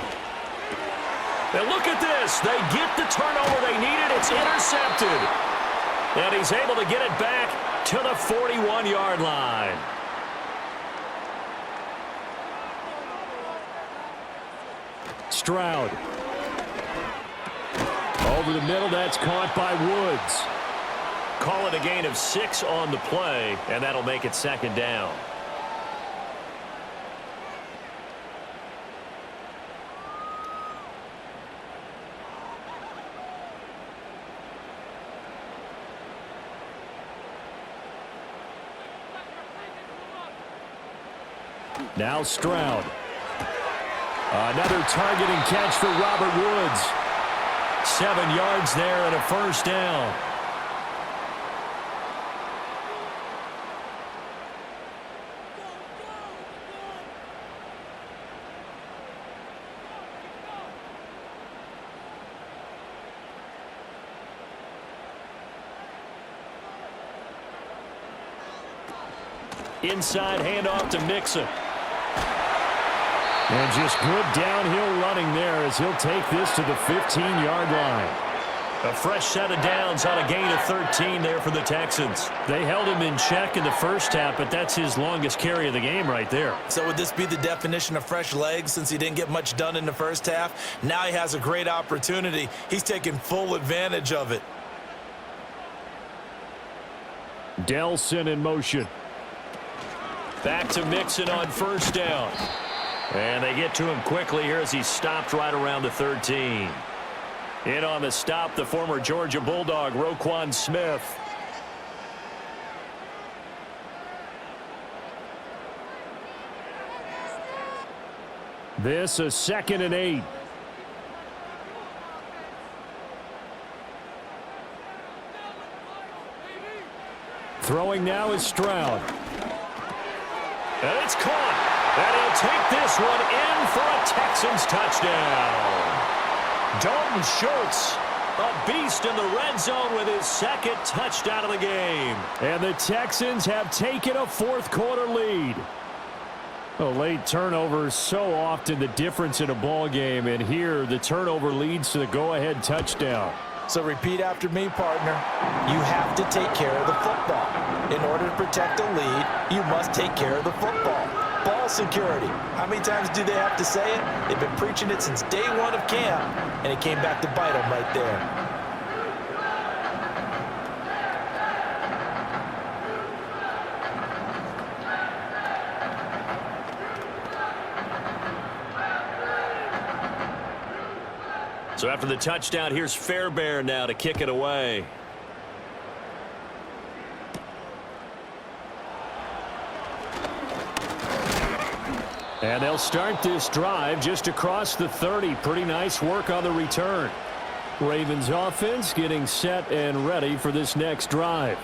And look at this. They get the turnover they needed. It's intercepted. And he's able to get it back to the 41-yard line. Stroud. Over the middle, that's caught by Woods. Call it a gain of 6 on the play, and that'll make it second down. Now Stroud. Another target and catch for Robert Woods. 7 yards there and a first down. Inside handoff to Mixon. And just good downhill running there as he'll take this to the 15-yard line. A fresh set of downs on a gain of 13 there for the Texans. They held him in check in the first half, but that's his longest carry of the game right there. So would this be the definition of fresh legs since he didn't get much done in the first half? Now he has a great opportunity. He's taking full advantage of it. Delson in motion. Back to Mixon on first down. And they get to him quickly here as he's stopped right around the 13. In on the stop, the former Georgia Bulldog, Roquan Smith. This a 2nd and 8. Throwing now is Stroud. And it's caught. And he'll take this one in for a Texans touchdown. Dalton Schultz, a beast in the red zone with his 2nd touchdown of the game. And the Texans have taken a fourth-quarter lead. A late turnover is so often the difference in a ball game, and here the turnover leads to the go-ahead touchdown. So repeat after me, partner. You have to take care of the football. In order to protect a lead, you must take care of the football. Ball security. How many times do they have to say it? They've been preaching it since day one of camp, and it came back to bite them right there. So after the touchdown, here's Fairbairn now to kick it away. And they'll start this drive just across the 30. Pretty nice work on the return. Ravens offense getting set and ready for this next drive.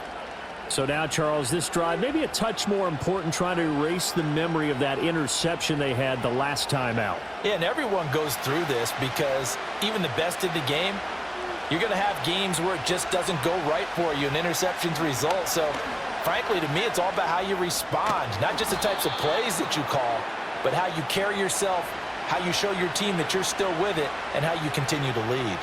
So now, Charles, this drive maybe a touch more important, trying to erase the memory of that interception they had the last time out. Yeah, and everyone goes through this because even the best in the game, you're going to have games where it just doesn't go right for you, and interceptions result. So, frankly, to me, it's all about how you respond, not just the types of plays that you call, but how you carry yourself, how you show your team that you're still with it, and how you continue to lead.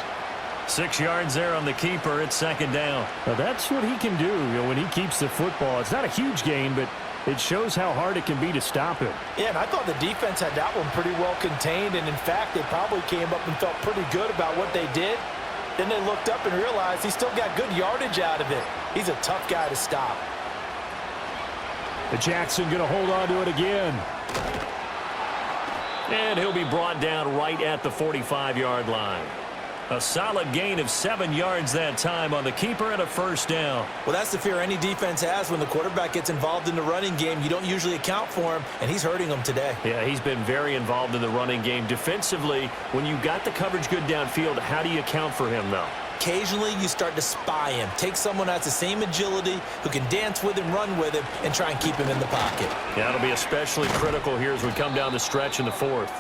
6 yards there on the keeper. It's 2nd down. Now that's what he can do, when he keeps the football. It's not a huge gain, but it shows how hard it can be to stop him. Yeah, and I thought the defense had that one pretty well contained, and in fact, they probably came up and felt pretty good about what they did. Then they looked up and realized he still got good yardage out of it. He's a tough guy to stop. The Jackson going to hold on to it again. And he'll be brought down right at the 45-yard line. A solid gain of 7 yards that time on the keeper and a first down. Well, that's the fear any defense has when the quarterback gets involved in the running game. You don't usually account for him, and he's hurting them today. Yeah, he's been very involved in the running game. Defensively, when you got the coverage good downfield, how do you account for him, though? Occasionally, you start to spy him. Take someone who has the same agility, who can dance with him, run with him, and try and keep him in the pocket. Yeah, it'll be especially critical here as we come down the stretch in the fourth.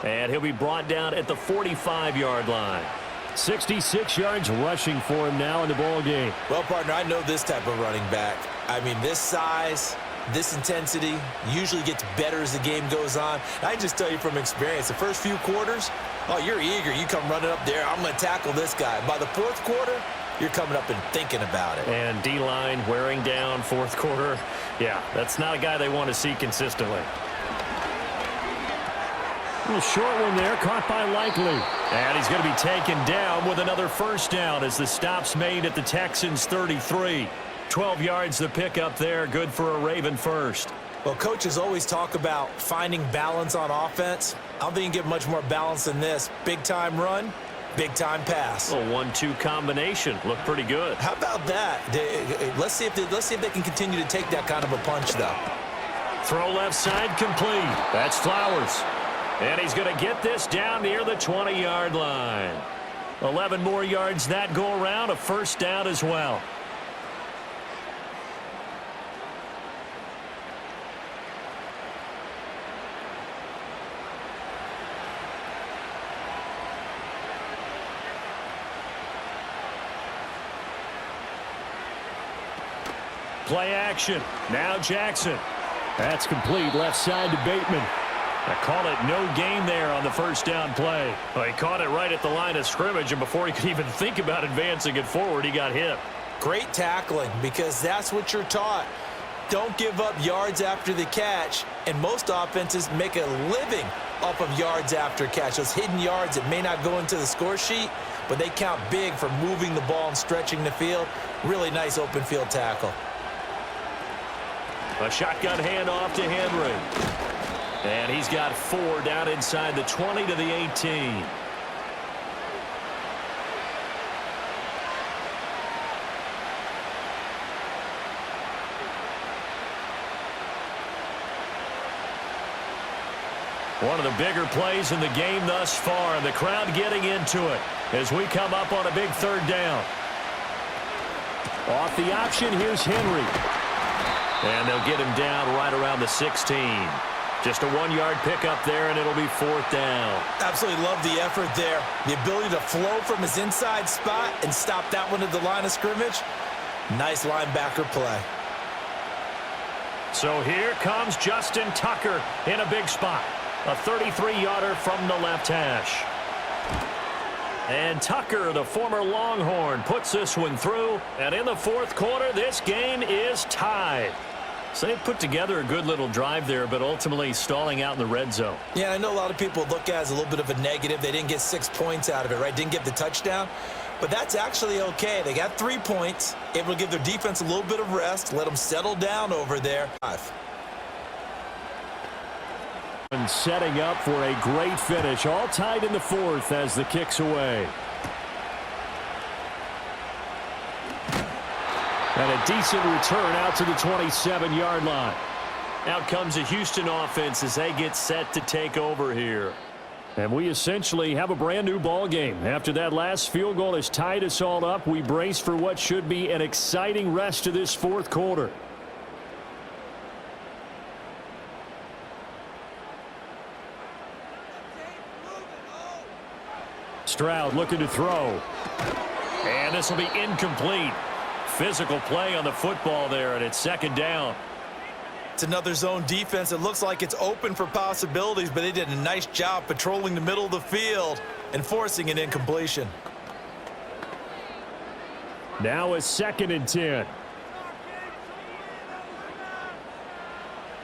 And he'll be brought down at the 45-yard line. 66 yards rushing for him now in the ball game. Well, partner, I know this type of running back. I mean, this size, this intensity usually gets better as the game goes on. I just tell you from experience, the first few quarters, oh, you're eager. You come running up there, I'm going to tackle this guy. By the fourth quarter, you're coming up and thinking about it. And D-line wearing down fourth quarter. Yeah, that's not a guy they want to see consistently. A little short one there, caught by Likely. And he's going to be taken down with another first down as the stop's made at the Texans' 33. 12 yards the pickup there, good for a Raven first. Well, coaches always talk about finding balance on offense. I don't think you can get much more balance than this. Big-time run, big-time pass. A 1-2 combination. Looked pretty good. How about that? Let's see if they can continue to take that kind of a punch, though. Throw left side complete. That's Flowers. And he's going to get this down near the 20-yard line. 11 more yards that go around, a first down as well. Play action. Now Jackson. That's complete left side to Bateman. I call it no gain there on the first down play. Well, he caught it right at the line of scrimmage, and before he could even think about advancing it forward, he got hit. Great tackling, because that's what you're taught. Don't give up yards after the catch, and most offenses make a living off of yards after catch. Those hidden yards that may not go into the score sheet, but they count big for moving the ball and stretching the field. Really nice open field tackle. A shotgun handoff to Henry. And he's got 4 down inside the 20 to the 18. One of the bigger plays in the game thus far, and the crowd getting into it as we come up on a big third down. Off the option, here's Henry. And they'll get him down right around the 16. Just a 1-yard pickup there, and it'll be 4th down. Absolutely love the effort there. The ability to flow from his inside spot and stop that one at the line of scrimmage. Nice linebacker play. So here comes Justin Tucker in a big spot. A 33-yarder from the left hash. And Tucker, the former Longhorn, puts this one through. And in the 4th quarter, this game is tied. So they put together a good little drive there, but ultimately stalling out in the red zone. Yeah, I know a lot of people look at it as a little bit of a negative. They didn't get 6 points out of it, right? Didn't get the touchdown. But that's actually okay. They got 3 points, able to give their defense a little bit of rest, let them settle down over there. And setting up for a great finish, all tied in the 4th as the kick's away. And a decent return out to the 27-yard line. Out comes the Houston offense as they get set to take over here. And we essentially have a brand new ball game. After that last field goal has tied us all up, we brace for what should be an exciting rest of this 4th quarter. Stroud looking to throw. And this will be incomplete. Physical play on the football there, and it's 2nd down. It's another zone defense. It looks like it's open for possibilities, but they did a nice job patrolling the middle of the field and forcing an incompletion. Now a 2nd and 10.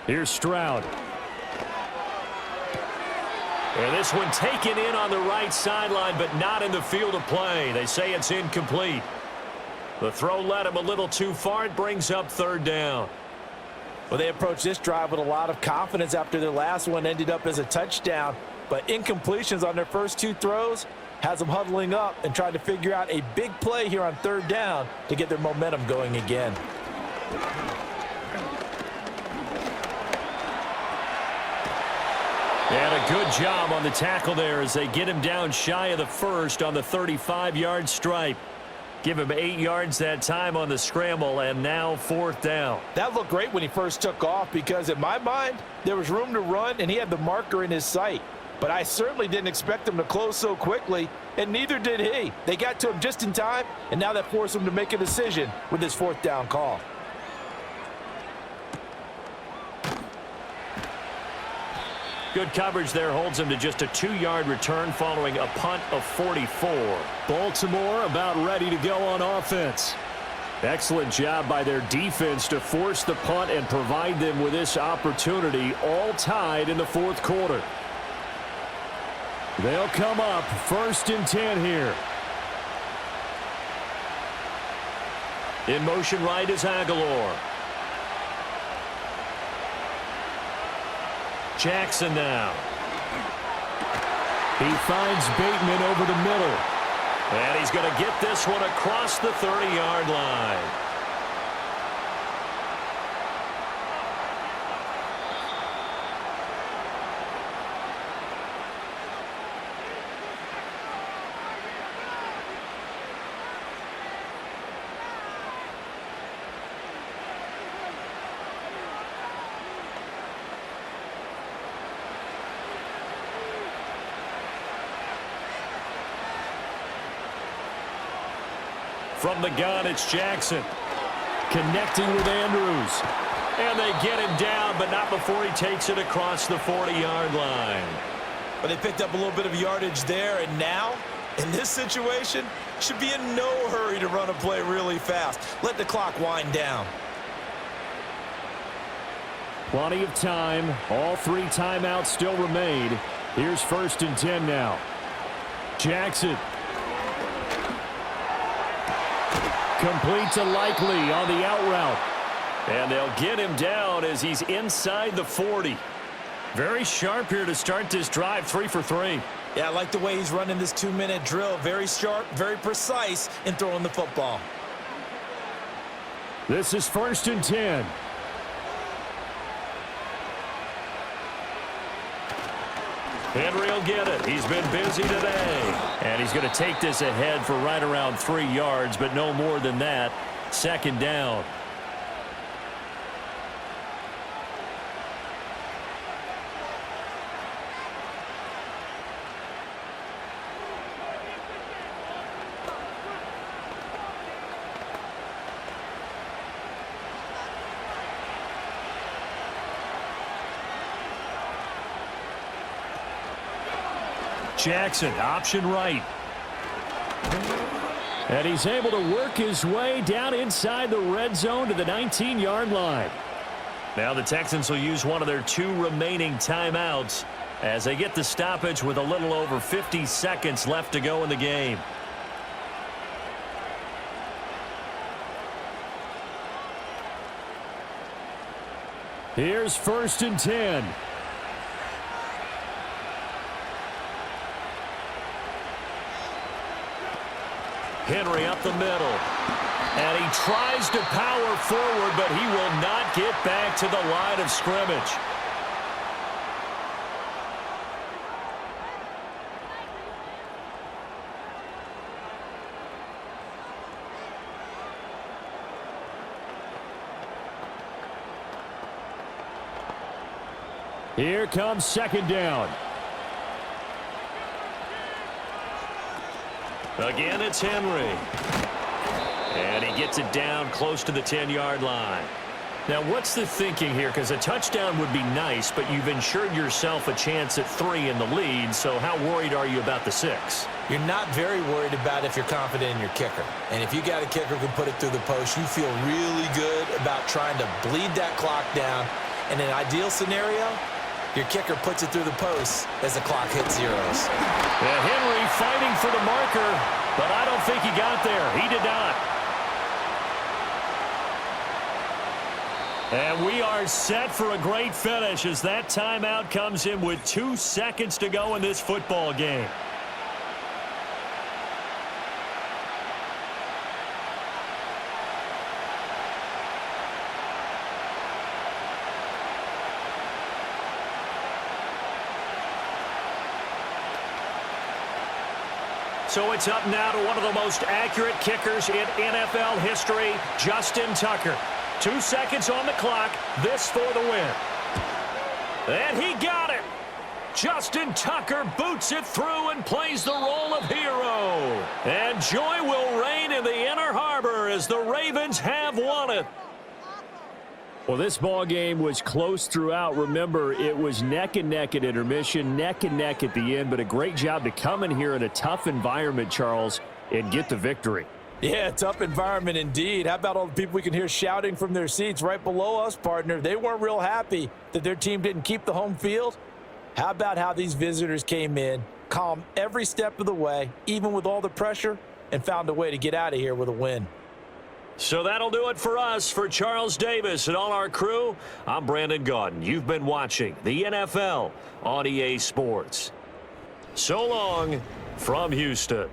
Here's Stroud. And this one taken in on the right sideline, but not in the field of play. They say it's incomplete. The throw led him a little too far. It brings up 3rd down. Well, they approached this drive with a lot of confidence after their last one ended up as a touchdown. But incompletions on their first 2 throws has them huddling up and trying to figure out a big play here on 3rd down to get their momentum going again. And a good job on the tackle there as they get him down shy of the 1st on the 35-yard stripe. Give him 8 yards that time on the scramble, and now 4th down. That looked great when he first took off because, in my mind, there was room to run, and he had the marker in his sight. But I certainly didn't expect him to close so quickly, and neither did he. They got to him just in time, and now that forced him to make a decision with his 4th down call. Good coverage there holds him to just a 2-yard return following a punt of 44. Baltimore about ready to go on offense. Excellent job by their defense to force the punt and provide them with this opportunity, all tied in the 4th quarter. They'll come up 1st and 10 here. In motion right is Aguilar. Jackson now. He finds Bateman over the middle. And he's going to get this one across the 30-yard line. From the gun, it's Jackson. Connecting with Andrews. And they get him down, but not before he takes it across the 40-yard line. But they picked up a little bit of yardage there, and now, in this situation, should be in no hurry to run a play really fast. Let the clock wind down. Plenty of time. All 3 timeouts still remain. Here's 1st and 10 now. Jackson. Complete to Likely on the out route. And they'll get him down as he's inside the 40. Very sharp here to start this drive, 3 for 3. Yeah, I like the way he's running this 2-minute drill. Very sharp, very precise in throwing the football. This is 1st and 10. Henry will get it. He's been busy today. And he's going to take this ahead for right around 3 yards, but no more than that. 2nd down. Jackson, option right. And he's able to work his way down inside the red zone to the 19-yard line. Now the Texans will use one of their 2 remaining timeouts as they get the stoppage with a little over 50 seconds left to go in the game. Here's 1st and 10. Henry up the middle. And he tries to power forward, but he will not get back to the line of scrimmage. Here comes 2nd down. Again, it's Henry. And he gets it down close to the 10-yard line. Now, what's the thinking here? Because a touchdown would be nice, but you've ensured yourself a chance at 3 in the lead, so how worried are you about the 6? You're not very worried about if you're confident in your kicker. And if you got a kicker who can put it through the post, you feel really good about trying to bleed that clock down. In an ideal scenario, your kicker puts it through the post as the clock hits zeros. Henry fighting for the marker, but I don't think he got there. He did not. And we are set for a great finish as that timeout comes in with 2 seconds to go in this football game. So it's up now to one of the most accurate kickers in NFL history, Justin Tucker. 2 seconds on the clock. This for the win. And he got it. Justin Tucker boots it through and plays the role of hero. And joy will reign in the Inner Harbor as the Ravens have won it. Well, this ball game was close throughout. Remember, it was neck and neck at intermission, neck and neck at the end, but a great job to come in here in a tough environment, Charles, and get the victory. Yeah, tough environment indeed. How about all the people we can hear shouting from their seats right below us, partner? They weren't real happy that their team didn't keep the home field. How about how these visitors came in calm every step of the way, even with all the pressure, and found a way to get out of here with a win. So that'll do it for us. For Charles Davis and all our crew, I'm Brandon Gaudin. You've been watching the NFL on EA Sports. So long from Houston.